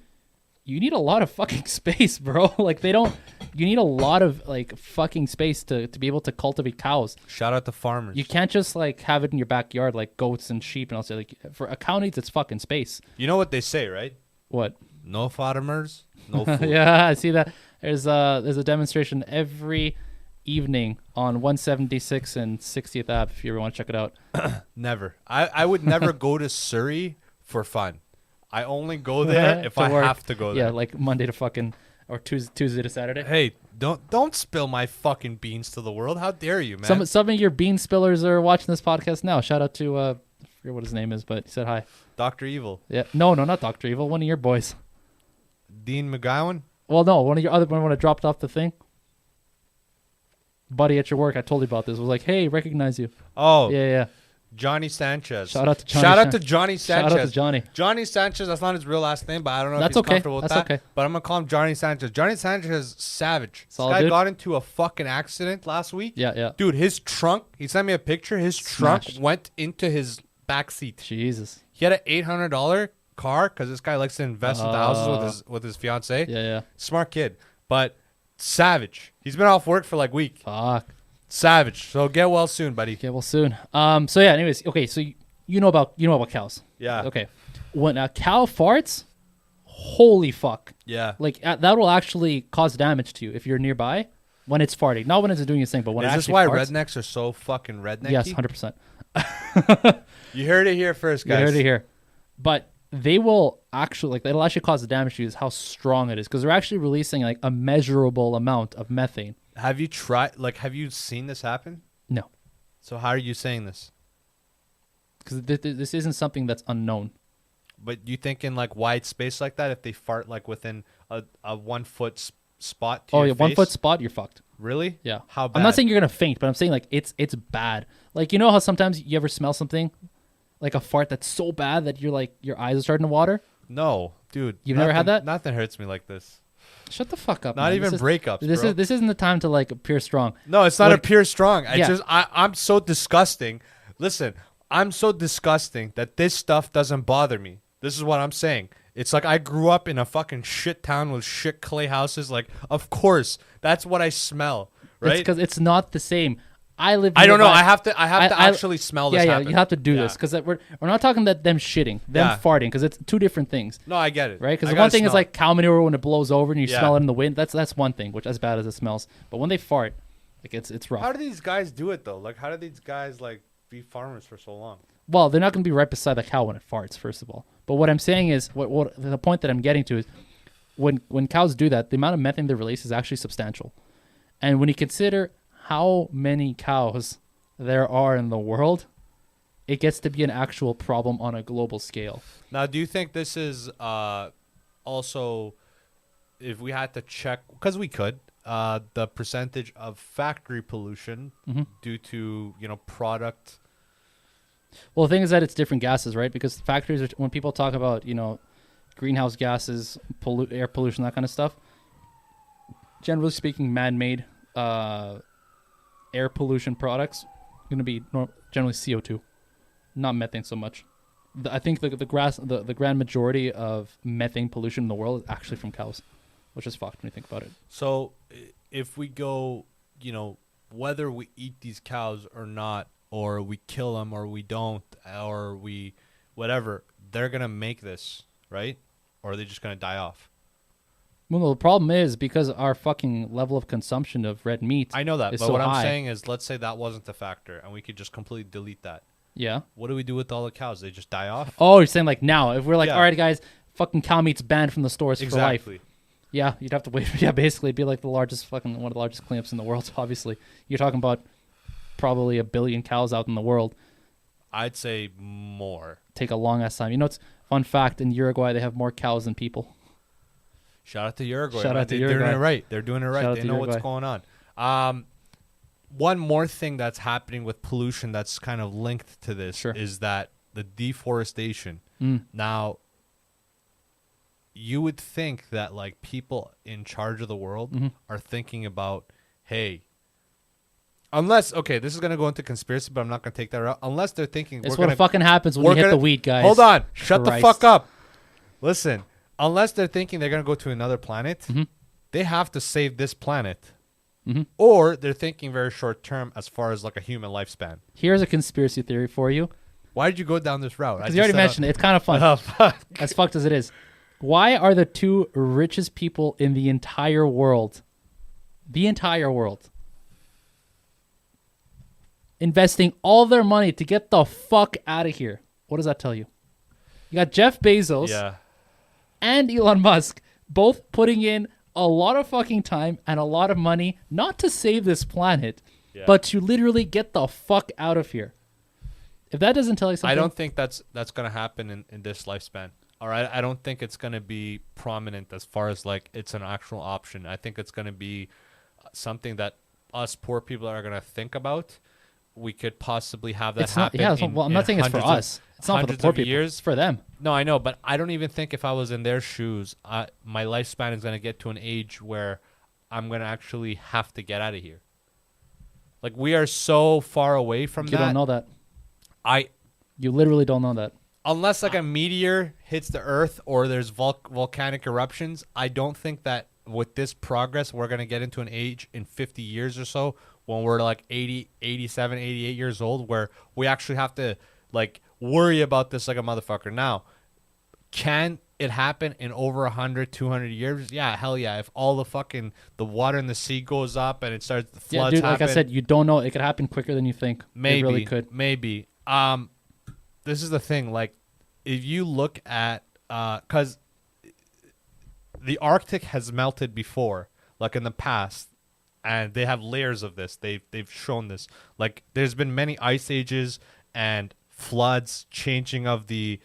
Speaker 2: you need a lot of fucking space, bro. Like you need a lot of like fucking space to be able to cultivate cows.
Speaker 1: Shout out to farmers.
Speaker 2: You can't just like have it in your backyard like goats and sheep and I'll say like for a cow needs its fucking space.
Speaker 1: You know what they say, right?
Speaker 2: What?
Speaker 1: No farmers, no food.
Speaker 2: Yeah, I see that. There's a demonstration every evening on 176 and 60th Ave if you ever want to check it out.
Speaker 1: Never. I would never go to Surrey for fun. I only go there if
Speaker 2: To
Speaker 1: I
Speaker 2: work.
Speaker 1: have to go there.
Speaker 2: Yeah, like Monday to fucking or Tuesday to Saturday.
Speaker 1: Hey, don't spill my fucking beans to the world. How dare you, man?
Speaker 2: Some of your bean spillers are watching this podcast now. Shout out to I forget what his name is, but he said hi.
Speaker 1: Dr. Evil.
Speaker 2: Yeah, no, not Dr. Evil. One of your boys.
Speaker 1: Dean McGowan.
Speaker 2: Well, no, one of your other one when I dropped off the thing. Buddy at your work, I told you about this. Was like, hey, recognize you.
Speaker 1: Oh,
Speaker 2: Yeah.
Speaker 1: Johnny Sanchez.
Speaker 2: Shout out to Johnny
Speaker 1: Shout out
Speaker 2: San-
Speaker 1: to Johnny Sanchez.
Speaker 2: Shout out to Johnny.
Speaker 1: Johnny Sanchez. That's not his real last name, but I don't know
Speaker 2: That's
Speaker 1: if he's
Speaker 2: okay.
Speaker 1: comfortable with
Speaker 2: That's
Speaker 1: that.
Speaker 2: okay.
Speaker 1: But I'm gonna call him Johnny Sanchez. Johnny Sanchez is savage. This
Speaker 2: Solid
Speaker 1: guy
Speaker 2: dude.
Speaker 1: got into a fucking accident last week.
Speaker 2: Yeah.
Speaker 1: Dude, his trunk. He sent me a picture. His
Speaker 2: Smashed.
Speaker 1: trunk went into his back seat.
Speaker 2: Jesus.
Speaker 1: He had an $800 car because this guy likes to invest into houses with his fiance.
Speaker 2: Yeah.
Speaker 1: Smart kid, but savage. He's been off work for like a week.
Speaker 2: Fuck.
Speaker 1: Savage. So get well soon, buddy.
Speaker 2: Okay, well soon. So yeah. Anyways, okay. So you know about cows.
Speaker 1: Yeah.
Speaker 2: Okay. When a cow farts, holy fuck.
Speaker 1: Yeah.
Speaker 2: Like that will actually cause damage to you if you're nearby when it's farting. Not when it's doing its thing, but when
Speaker 1: Is
Speaker 2: it
Speaker 1: this
Speaker 2: actually
Speaker 1: why
Speaker 2: farts.
Speaker 1: rednecks are so fucking rednecky?
Speaker 2: Yes, 100%.
Speaker 1: You heard it here first,
Speaker 2: You
Speaker 1: guys.
Speaker 2: heard it here. But they will actually it'll actually cause the damage to you is how strong it is because they're actually releasing like a measurable amount of methane.
Speaker 1: Have you have you seen this happen?
Speaker 2: No,
Speaker 1: So how are you saying this?
Speaker 2: because this isn't something that's unknown.
Speaker 1: But you think in like wide space like that, if they fart like within a 1 foot spot to
Speaker 2: Oh
Speaker 1: your
Speaker 2: yeah, 1
Speaker 1: face?
Speaker 2: foot spot, you're fucked.
Speaker 1: Really?
Speaker 2: Yeah.
Speaker 1: How bad?
Speaker 2: I'm not saying you're gonna faint, but I'm saying like it's bad. Like you know how sometimes you ever smell something, like a fart that's so bad that you're like your eyes are starting to water.
Speaker 1: No, dude.
Speaker 2: You've never had that?
Speaker 1: Nothing hurts me like this.
Speaker 2: Shut the fuck up.
Speaker 1: Not
Speaker 2: man.
Speaker 1: even breakups, bro.
Speaker 2: This isn't the time to like appear strong.
Speaker 1: No, it's not
Speaker 2: Like-
Speaker 1: a pure strong.
Speaker 2: Yeah.
Speaker 1: I'm so disgusting. Listen, I'm so disgusting that this stuff doesn't bother me. This is what I'm saying. It's like I grew up in a fucking shit town with shit clay houses. Like, of course, that's what I smell, right?
Speaker 2: Because it's not the same. I live.
Speaker 1: I don't know.
Speaker 2: nearby-
Speaker 1: I have to actually smell this.
Speaker 2: Yeah,
Speaker 1: happen.
Speaker 2: you have to do
Speaker 1: Yeah.
Speaker 2: this because we're not talking that them shitting, them
Speaker 1: Yeah.
Speaker 2: farting, because it's two different things,
Speaker 1: No, I get it.
Speaker 2: right? Because
Speaker 1: I
Speaker 2: the
Speaker 1: gotta
Speaker 2: one thing is
Speaker 1: smell it.
Speaker 2: like cow manure when it blows over and you
Speaker 1: Yeah.
Speaker 2: smell it in the wind. That's one thing, which as bad as it smells. But when they fart, like it's rough.
Speaker 1: How do these guys do it though? Like, how do these guys like be farmers for so long?
Speaker 2: Well, they're not going to be right beside the cow when it farts, first of all. But what I'm saying is, what the point that I'm getting to is, when cows do that, the amount of methane they release is actually substantial. And when you consider how many cows there are in the world, it gets to be an actual problem on a global scale.
Speaker 1: Now, do you think this is also, if we had to check, because we could, the percentage of factory pollution due to product?
Speaker 2: Well, the thing is that it's different gases, right? Because factories, when people talk about, greenhouse gases, air pollution, that kind of stuff, generally speaking, man-made air pollution products are going to be generally CO2, not methane so much. I think the grand majority of methane pollution in the world is actually from cows, which is fucked when you think about it.
Speaker 1: So if we go, whether we eat these cows or not, or we kill them or we don't, or we whatever, they're going to make this, right? Or are they just going to die off?
Speaker 2: Well, the problem is because our fucking level of consumption of red meat
Speaker 1: I know that,
Speaker 2: is
Speaker 1: but
Speaker 2: so
Speaker 1: what
Speaker 2: high.
Speaker 1: I'm saying is, let's say that wasn't the factor and we could just completely delete that.
Speaker 2: Yeah.
Speaker 1: What do we do with all the cows? They just die off?
Speaker 2: Oh, you're saying like now, if we're like,
Speaker 1: Yeah.
Speaker 2: all right, guys, fucking cow meat's banned from the stores for life.
Speaker 1: Exactly.
Speaker 2: Yeah, you'd have to wait. Yeah, basically, it'd be like one of the largest cleanups in the world. Obviously, you're talking about probably 1 billion cows out in the world.
Speaker 1: I'd say more.
Speaker 2: Take a long ass time. It's fun fact, in Uruguay they have more cows than people.
Speaker 1: Shout out to Uruguay.
Speaker 2: Shout
Speaker 1: man.
Speaker 2: out to
Speaker 1: They're doing
Speaker 2: Uruguay.
Speaker 1: it right. They're doing it right.
Speaker 2: Shout out
Speaker 1: They
Speaker 2: to
Speaker 1: know what's
Speaker 2: Uruguay.
Speaker 1: going on. One more thing that's happening with pollution that's kind of linked to this
Speaker 2: Sure.
Speaker 1: is that the deforestation.
Speaker 2: Mm.
Speaker 1: Now, you would think that like people in charge of the world
Speaker 2: Mm-hmm.
Speaker 1: are thinking about, hey, unless, okay, this is going to go into conspiracy, but I'm not going to take that route. Unless they're thinking,
Speaker 2: It's
Speaker 1: we're
Speaker 2: what
Speaker 1: gonna,
Speaker 2: fucking happens when
Speaker 1: we're
Speaker 2: you hit
Speaker 1: gonna-
Speaker 2: the weed, guys.
Speaker 1: Hold on. Shut the
Speaker 2: Christ.
Speaker 1: fuck up. Listen, unless they're thinking they're going to go to another planet,
Speaker 2: Mm-hmm.
Speaker 1: they have to save this planet.
Speaker 2: Mhm.
Speaker 1: Or they're thinking very short term as far as like a human lifespan.
Speaker 2: Here's a conspiracy theory for you,
Speaker 1: Why did you go down this route?
Speaker 2: because you already mentioned it. It's kind of fun.
Speaker 1: Oh, fuck.
Speaker 2: As fucked as it is. Why are the two richest people in the entire world, investing all their money to get the fuck out of here? What does that tell you? You got Jeff Bezos
Speaker 1: Yeah.
Speaker 2: and Elon Musk both putting in a lot of fucking time and a lot of money, not to save this planet,
Speaker 1: Yeah.
Speaker 2: but to literally get the fuck out of here. If that doesn't tell you something,
Speaker 1: I don't think that's going to happen in this lifespan. All right. I don't think it's going to be prominent as far as like it's an actual option. I think it's going to be something that us poor people are going to think about. We could possibly have that
Speaker 2: it's not.
Speaker 1: happen.
Speaker 2: Yeah,
Speaker 1: in-
Speaker 2: well, I'm not
Speaker 1: in
Speaker 2: saying it's for
Speaker 1: hundreds of-
Speaker 2: us. It's not for the
Speaker 1: hundreds
Speaker 2: poor
Speaker 1: of
Speaker 2: people.
Speaker 1: years.
Speaker 2: It's for them.
Speaker 1: No, I know, but I don't even think if I was in their shoes, my lifespan is going to get to an age where I'm going to actually have to get out of here. Like, we are so far away from
Speaker 2: You
Speaker 1: that.
Speaker 2: don't know that.
Speaker 1: You
Speaker 2: literally don't know that.
Speaker 1: Unless, like, a meteor hits the Earth or there's volcanic eruptions, I don't think that with this progress, we're going to get into an age in 50 years or so when we're, like, 80, 87, 88 years old where we actually have to, like, worry about this like a motherfucker. Now, can it happen in over 100, 200 years? Yeah, hell yeah. If all the water in the sea goes up and it starts, the
Speaker 2: Yeah,
Speaker 1: floods
Speaker 2: dude. Like
Speaker 1: happen.
Speaker 2: I said, you don't know. It could happen quicker than you think.
Speaker 1: Maybe.
Speaker 2: It really could.
Speaker 1: Maybe. This is the thing. Like, if you look at, because the Arctic has melted before, like in the past, and they have layers of this. They've shown this. Like, there's been many ice ages and floods, changing of the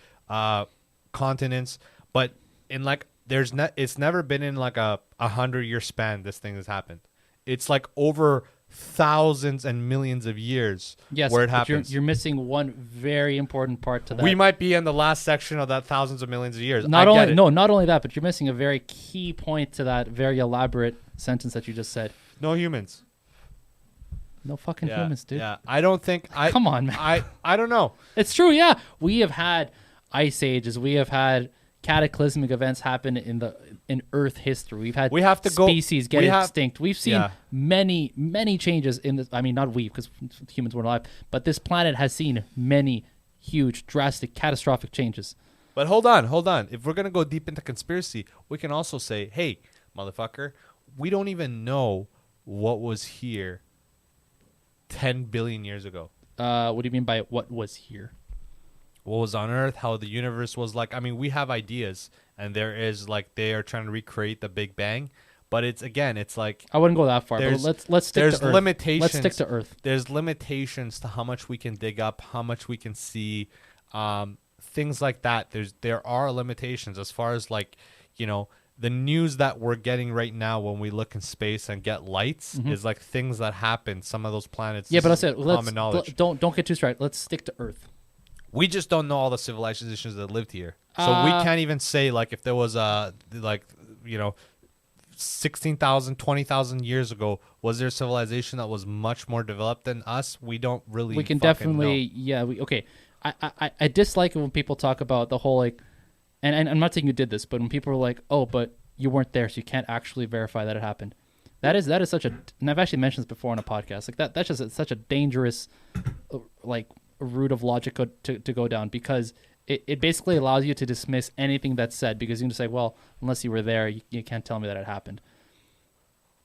Speaker 1: continents, but in like it's never been in like a 100-year span this thing has happened. It's like over thousands and millions of years where it happens.
Speaker 2: You're missing one very important part to that.
Speaker 1: We might be in the last section of that thousands of millions of years.
Speaker 2: Not only that, but you're missing a very key point to that very elaborate sentence that you just said.
Speaker 1: No humans.
Speaker 2: No fucking humans, dude.
Speaker 1: Yeah, I don't think.
Speaker 2: Come on, man.
Speaker 1: I don't know.
Speaker 2: It's true. Yeah, we have had ice ages. We have had cataclysmic events happen in Earth history. We've had species get extinct. We've seen many changes in this. I mean, not we, because humans weren't alive, but this planet has seen many huge, drastic, catastrophic changes.
Speaker 1: But hold on. If we're gonna go deep into conspiracy, we can also say, hey, motherfucker, we don't even know what was here 10 billion years ago.
Speaker 2: What do you mean by what was here?
Speaker 1: What was on Earth, how the universe was like. I mean, we have ideas, and there is like they are trying to recreate the Big Bang, but it's like
Speaker 2: I wouldn't go that far. But let's stick to Earth.
Speaker 1: There's limitations.
Speaker 2: Let's stick to Earth.
Speaker 1: There's limitations to how much we can dig up, how much we can see, things like that. There are limitations as far as like, you know, the news that we're getting right now when we look in space and get lights is like things that happen. Some of those planets.
Speaker 2: Yeah, but that's it.
Speaker 1: Common knowledge.
Speaker 2: Don't get too distracted. Let's stick to Earth.
Speaker 1: We just don't know all the civilizations that lived here. So we can't even say, like, if there was, 16,000, 20,000 years ago, was there a civilization that was much more developed than us? We don't really
Speaker 2: We can definitely, know. Okay. I dislike it when people talk about the whole, like, and I'm not saying you did this, but when people are like, oh, but you weren't there, so you can't actually verify that it happened. That is such a, and I've actually mentioned this before on a podcast, like that's just such a dangerous, like, route of logic to go down, because it basically allows you to dismiss anything that's said, because you can just say, well, unless you were there, you can't tell me that it happened.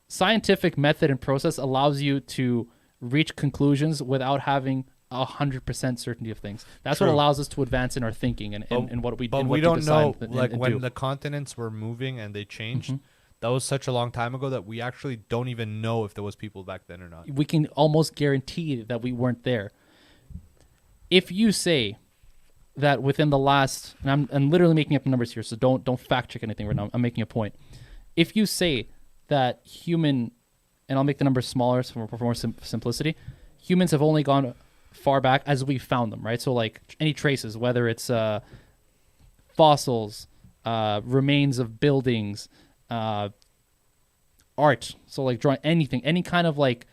Speaker 2: Scientific method and process allows you to reach conclusions without having 100% certainty of things. That's
Speaker 1: True.
Speaker 2: what allows us to advance in our thinking and what we.
Speaker 1: But
Speaker 2: what
Speaker 1: we don't know, like, when
Speaker 2: do.
Speaker 1: the continents were moving and they changed. That was such a long time ago that we actually don't even know if there was people back then or not.
Speaker 2: We can almost guarantee that we weren't there. If you say that within the last, and I'm literally making up numbers here, so don't fact check anything right now. I'm making a point. If you say that human, and I'll make the numbers smaller for more simplicity, humans have only gone far back as we found them, right? So like any traces, whether it's fossils, remains of buildings, art, so like drawing anything, any kind of like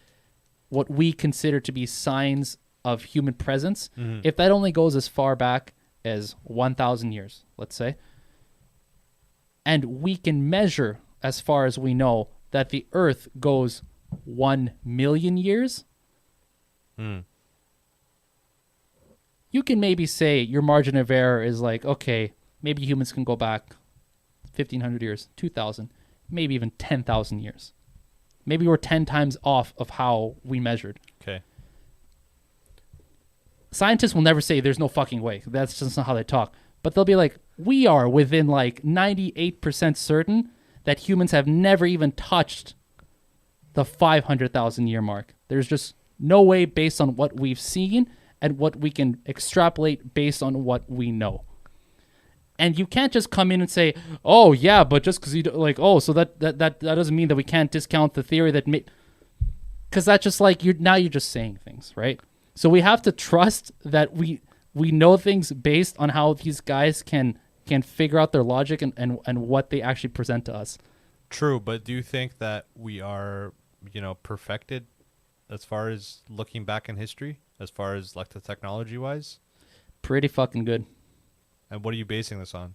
Speaker 2: what we consider to be signs of human presence, if that only goes as far back as 1,000 years, let's say, and we can measure, as far as we know, that the Earth goes 1 million years, you can maybe say your margin of error is like, okay, maybe humans can go back 1,500 years, 2,000, maybe even 10,000 years. Maybe we're 10 times off of how we measured.
Speaker 1: Okay.
Speaker 2: Scientists will never say there's no fucking way. That's just not how they talk. But they'll be like, we are within like 98% certain that humans have never even touched the 500,000 year mark. There's just no way, based on what we've seen and what we can extrapolate based on what we know. And you can't just come in and say, oh yeah, but just because you like, oh, so that doesn't mean that we can't discount the theory that because that's just like you're just saying things, right? So we have to trust that we know things based on how these guys can figure out their logic and what they actually present to us.
Speaker 1: True, but do you think that we are, perfected as far as looking back in history, as far as like the technology wise?
Speaker 2: Pretty fucking good.
Speaker 1: And what are you basing this on?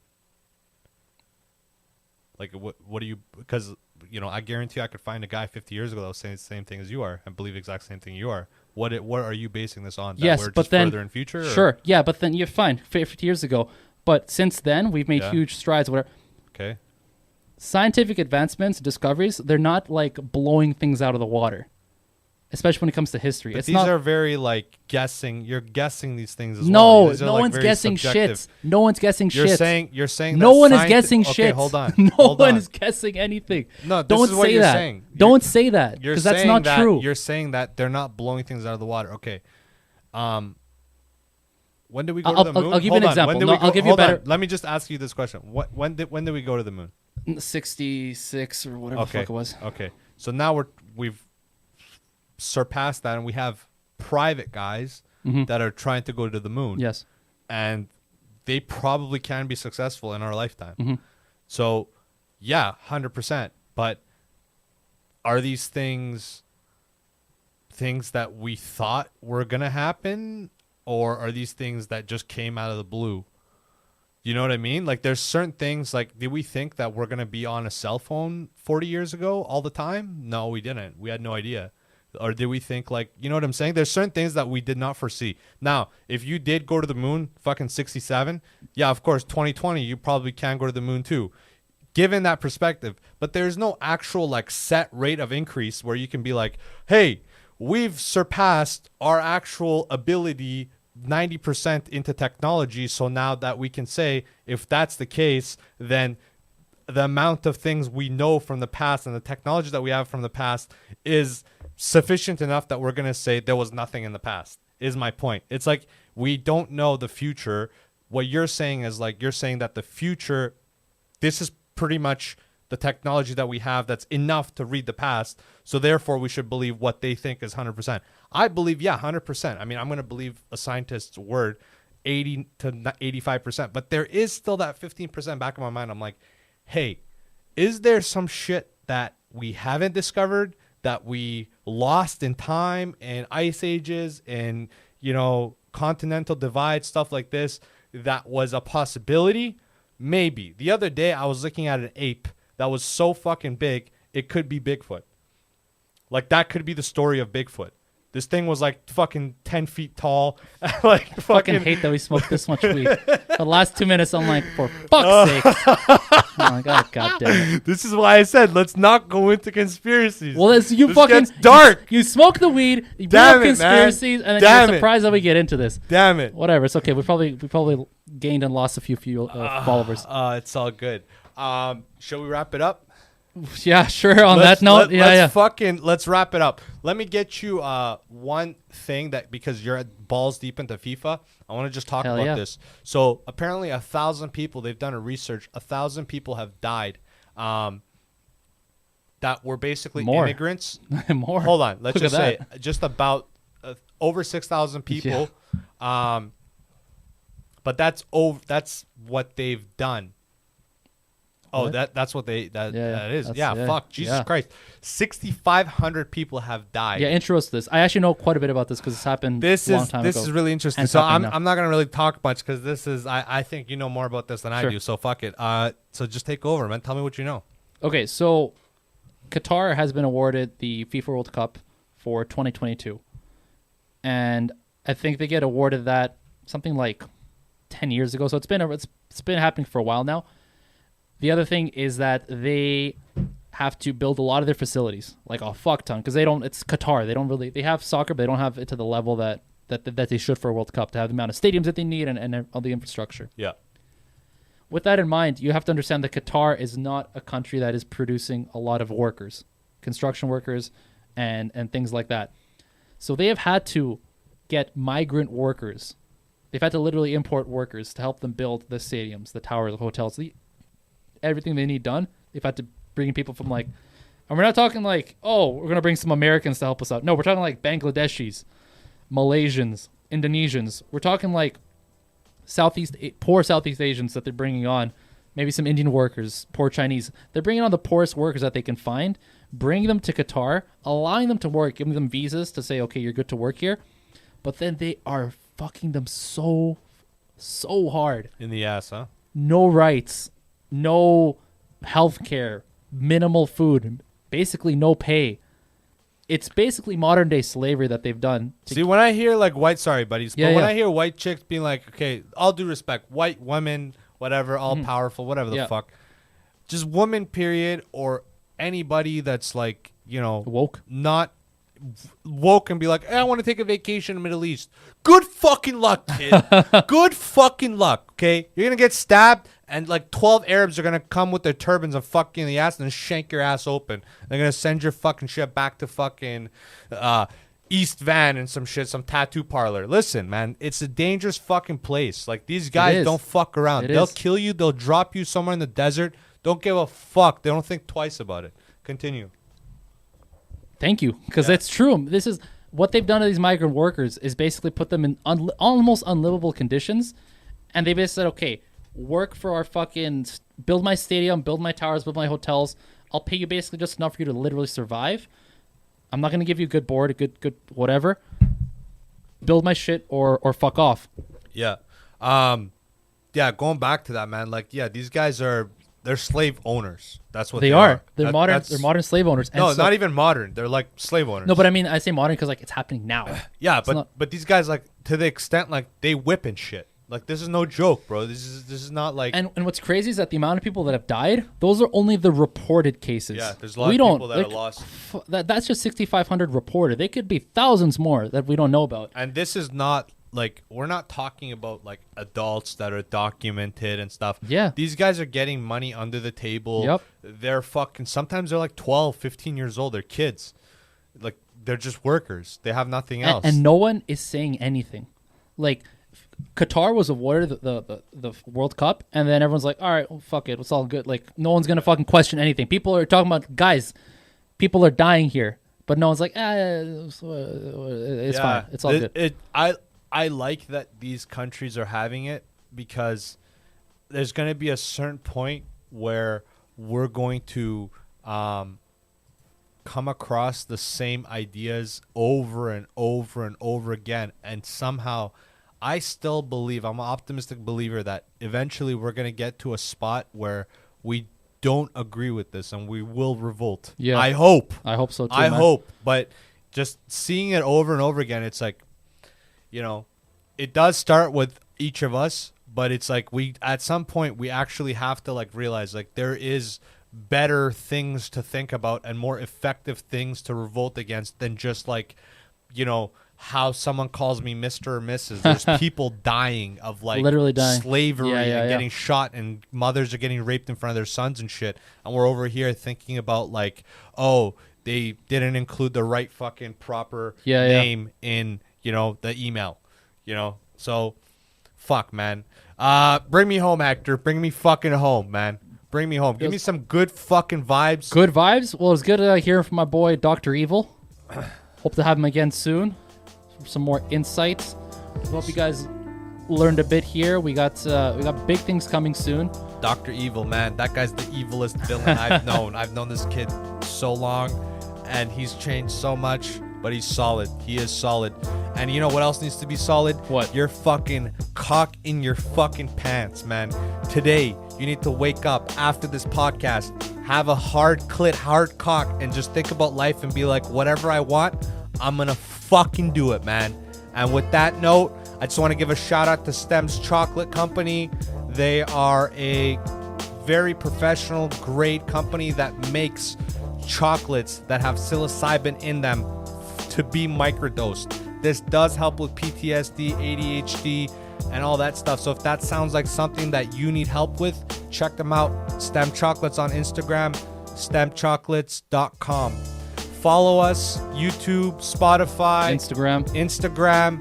Speaker 1: Like, what do you, because, I guarantee I could find a guy 50 years ago that was saying the same thing as you are and believe the exact same thing you are. What are you basing this on? That
Speaker 2: yes,
Speaker 1: we're
Speaker 2: but
Speaker 1: just
Speaker 2: then
Speaker 1: further in future?
Speaker 2: Sure,
Speaker 1: or?
Speaker 2: yeah, but then you're fine. 50 years ago, but since then we've made huge strides. Whatever.
Speaker 1: Okay.
Speaker 2: Scientific advancements, discoveries, they're not like blowing things out of the water, especially when it comes to history.
Speaker 1: But
Speaker 2: it's
Speaker 1: these
Speaker 2: not,
Speaker 1: are very like guessing. You're guessing these things as
Speaker 2: no,
Speaker 1: well.
Speaker 2: no one's guessing shit. No one's guessing shit.
Speaker 1: You're saying
Speaker 2: no one is guessing shit.
Speaker 1: Okay, hold on.
Speaker 2: No one is guessing anything.
Speaker 1: No, this
Speaker 2: don't
Speaker 1: is what
Speaker 2: say
Speaker 1: you're
Speaker 2: that.
Speaker 1: saying.
Speaker 2: Don't say that, because that's not true.
Speaker 1: You're saying that they're not blowing things out of the water. Okay. When did we go to the moon?
Speaker 2: I'll give you an example. I'll give you a better.
Speaker 1: Let me just ask you this question. When did we go to the moon?
Speaker 2: 66 or whatever the fuck it was.
Speaker 1: Okay. So now we've surpassed that, and we have private guys that are trying to go to the moon.
Speaker 2: Yes.
Speaker 1: And they probably can be successful in our lifetime. So, yeah, 100%. But are these things that we thought were going to happen, or are these things that just came out of the blue? You know what I mean? Like, there's certain things, like, did we think that we're going to be on a cell phone 40 years ago all the time? No, we didn't. We had no idea. Or did we think, like, you know what I'm saying? There's certain things that we did not foresee. Now, if you did go to the moon, fucking 67, yeah, of course, 2020, you probably can go to the moon too, given that perspective. But there's no actual, like, set rate of increase where you can be like, hey, we've surpassed our actual ability 90% into technology. So now that we can say, if that's the case, then the amount of things we know from the past and the technology that we have from the past is sufficient enough that we're going to say there was nothing in the past, is my point. It's like, we don't know the future. What you're saying is, like, you're saying that the future, this is pretty much the technology that we have that's enough to read the past. So therefore we should believe what they think is 100%. I believe, yeah, 100%. I mean, I'm going to believe a scientist's word 80 to 85%, but there is still that 15% back of my mind. I'm like, hey, is there some shit that we haven't discovered, that we lost in time and ice ages and, you know, continental divide, stuff like this, that was a possibility? Maybe. The other day I was looking at an ape that was so fucking big, it could be Bigfoot. Like, that could be the story of Bigfoot. This thing was like fucking 10 feet tall. Like,
Speaker 2: fucking hate that we smoked this much weed. The last 2 minutes, I'm like, for fuck's sake. Oh my God, goddamn it.
Speaker 1: This is why I said, let's not go into conspiracies.
Speaker 2: Well, it's, you
Speaker 1: this
Speaker 2: fucking
Speaker 1: gets dark.
Speaker 2: You smoke the weed, you bring up conspiracies, and then you're surprised that we get into this.
Speaker 1: Damn it.
Speaker 2: Whatever, it's okay. We probably gained and lost a few followers.
Speaker 1: It's all good. Shall we wrap it up?
Speaker 2: Yeah, sure. On that note,
Speaker 1: let's wrap it up. Let me get you one thing that, because you're balls deep into FIFA, I want to just talk about this. So apparently 1,000 people, they've done a research, 1,000 people have died that were basically immigrants.
Speaker 2: More.
Speaker 1: Hold on. Let's just say just about over 6,000 people. Yeah. But that's what they've done. Oh, that's what that is. Fuck. Jesus Christ. 6,500 people have died.
Speaker 2: Yeah, intro us to this. I actually know quite a bit about this because it's happened a long time ago.
Speaker 1: This is really interesting. So I'm not going to really talk much because this is, I think you know more about this than I do. So fuck it. So just take over, man. Tell me what you know.
Speaker 2: Okay, so Qatar has been awarded the FIFA World Cup for 2022. And I think they get awarded that something like 10 years ago. So it's been happening for a while now. The other thing is that they have to build a lot of their facilities, like a fuck ton, because it's Qatar. They have soccer, but they don't have it to the level that they should for a World Cup, to have the amount of stadiums that they need and all the infrastructure.
Speaker 1: Yeah.
Speaker 2: With that in mind, you have to understand that Qatar is not a country that is producing a lot of workers, construction workers and things like that. So they have had to get migrant workers. They've had to literally import workers to help them build the stadiums, the towers, the hotels, everything they need done. They've had to bring in people from, like, and we're not talking like, oh, we're going to bring some Americans to help us out. No, we're talking like Bangladeshis, Malaysians, Indonesians. We're talking like poor Southeast Asians that they're bringing on. Maybe some Indian workers, poor Chinese. They're bringing on the poorest workers that they can find, bringing them to Qatar, allowing them to work, giving them visas to say, okay, you're good to work here. But then they are fucking them so hard.
Speaker 1: In the ass, huh?
Speaker 2: No rights. No health care, minimal food, basically no pay. It's basically modern day slavery that they've done.
Speaker 1: See, when I hear like when I hear white chicks being like, okay, all due respect, white women, whatever, all powerful, whatever the fuck, just woman period, or anybody that's like, you know, not woke and be like, hey, I want to take a vacation in the Middle East. Good fucking luck, kid. Good fucking luck, okay? You're going to get stabbed, and like 12 Arabs are going to come with their turbans and fuck you in the ass and shank your ass open. They're going to send your fucking shit back to fucking East Van and some shit, some tattoo parlor. Listen, man, it's a dangerous fucking place. Like, these guys don't fuck around. They'll kill you. They'll drop you somewhere in the desert. Don't give a fuck. They don't think twice about it. Continue.
Speaker 2: Thank you, because it's true. This is what they've done to these migrant workers is basically put them in almost unlivable conditions, and they basically said, okay, work for our fucking, build my stadium, build my towers, build my hotels. I'll pay you basically just enough for you to literally survive. I'm not going to give you a good board, a good whatever. Build my shit or fuck off.
Speaker 1: Yeah. Yeah, going back to that, man, like, yeah, these guys they're slave owners. That's what they are.
Speaker 2: They're modern slave owners.
Speaker 1: And not even modern. They're like slave owners.
Speaker 2: No, but I mean, I say modern because like it's happening now.
Speaker 1: Yeah, but these guys, like, to the extent like they whip and shit. Like, this is no joke, bro. This is not like.
Speaker 2: And what's crazy is that the amount of people that have died, those are only the reported cases.
Speaker 1: Yeah, there's a lot of people that are lost.
Speaker 2: That's just 6,500 reported. They could be thousands more that we don't know about.
Speaker 1: And this is not like, we're not talking about like adults that are documented and stuff.
Speaker 2: Yeah.
Speaker 1: These guys are getting money under the table.
Speaker 2: Yep.
Speaker 1: They're fucking, sometimes they're like 12, 15 years old. They're kids. Like, they're just workers. They have nothing else.
Speaker 2: And no one is saying anything. Like, Qatar was awarded the World Cup, and then everyone's like, all right, well, fuck it, it's all good. Like, no one's going to fucking question anything. People are talking about, guys, people are dying here. But no one's like, it's fine. It's all good.
Speaker 1: I like that these countries are having it, because there's going to be a certain point where we're going to come across the same ideas over and over and over again, and somehow I still believe, I'm an optimistic believer, that eventually we're going to get to a spot where we don't agree with this and we will revolt.
Speaker 2: Yeah.
Speaker 1: I hope.
Speaker 2: I hope so too.
Speaker 1: I hope. But just seeing it over and over again, it's like, you know, it does start with each of us, but it's like at some point we actually have to like realize like there is better things to think about and more effective things to revolt against than just like, you know, how someone calls me Mr. or Mrs. There's people dying of like
Speaker 2: literally dying.
Speaker 1: Slavery and getting shot, and mothers are getting raped in front of their sons and shit. And we're over here thinking about like, oh, they didn't include the right fucking proper name in, you know, the email, you know? So fuck, man. Bring me home, Hector. Bring me fucking home, man. Bring me home. Give me some good fucking vibes.
Speaker 2: Good vibes? Well, it's good hearing from my boy, Dr. Evil. Hope to have him again soon. Some more insights. Hope you guys learned a bit here. We got big things coming soon.
Speaker 1: Dr. Evil, man. That guy's the evilest villain I've known. I've known this kid so long, and he's changed so much, but he's solid. He is solid. And you know what else needs to be solid?
Speaker 2: What?
Speaker 1: Your fucking cock in your fucking pants, man. Today, you need to wake up after this podcast, have a hard clit, hard cock, and just think about life and be like, whatever I want, I'm gonna fucking do it, man. And with that note, I just want to give a shout out to Stem's Chocolate Company. They are a very professional, great company that makes chocolates that have psilocybin in them to be microdosed. This does help with PTSD, ADHD, and all that stuff. So if that sounds like something that you need help with, check them out. Stem Chocolates on Instagram, stemchocolates.com. Follow us, YouTube, Spotify, Instagram,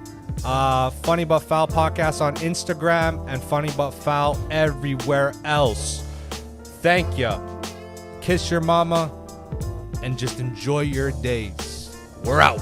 Speaker 1: Funny But Foul Podcast on Instagram, and Funny But Foul everywhere else. Thank you. Kiss your mama, and just enjoy your days. We're out.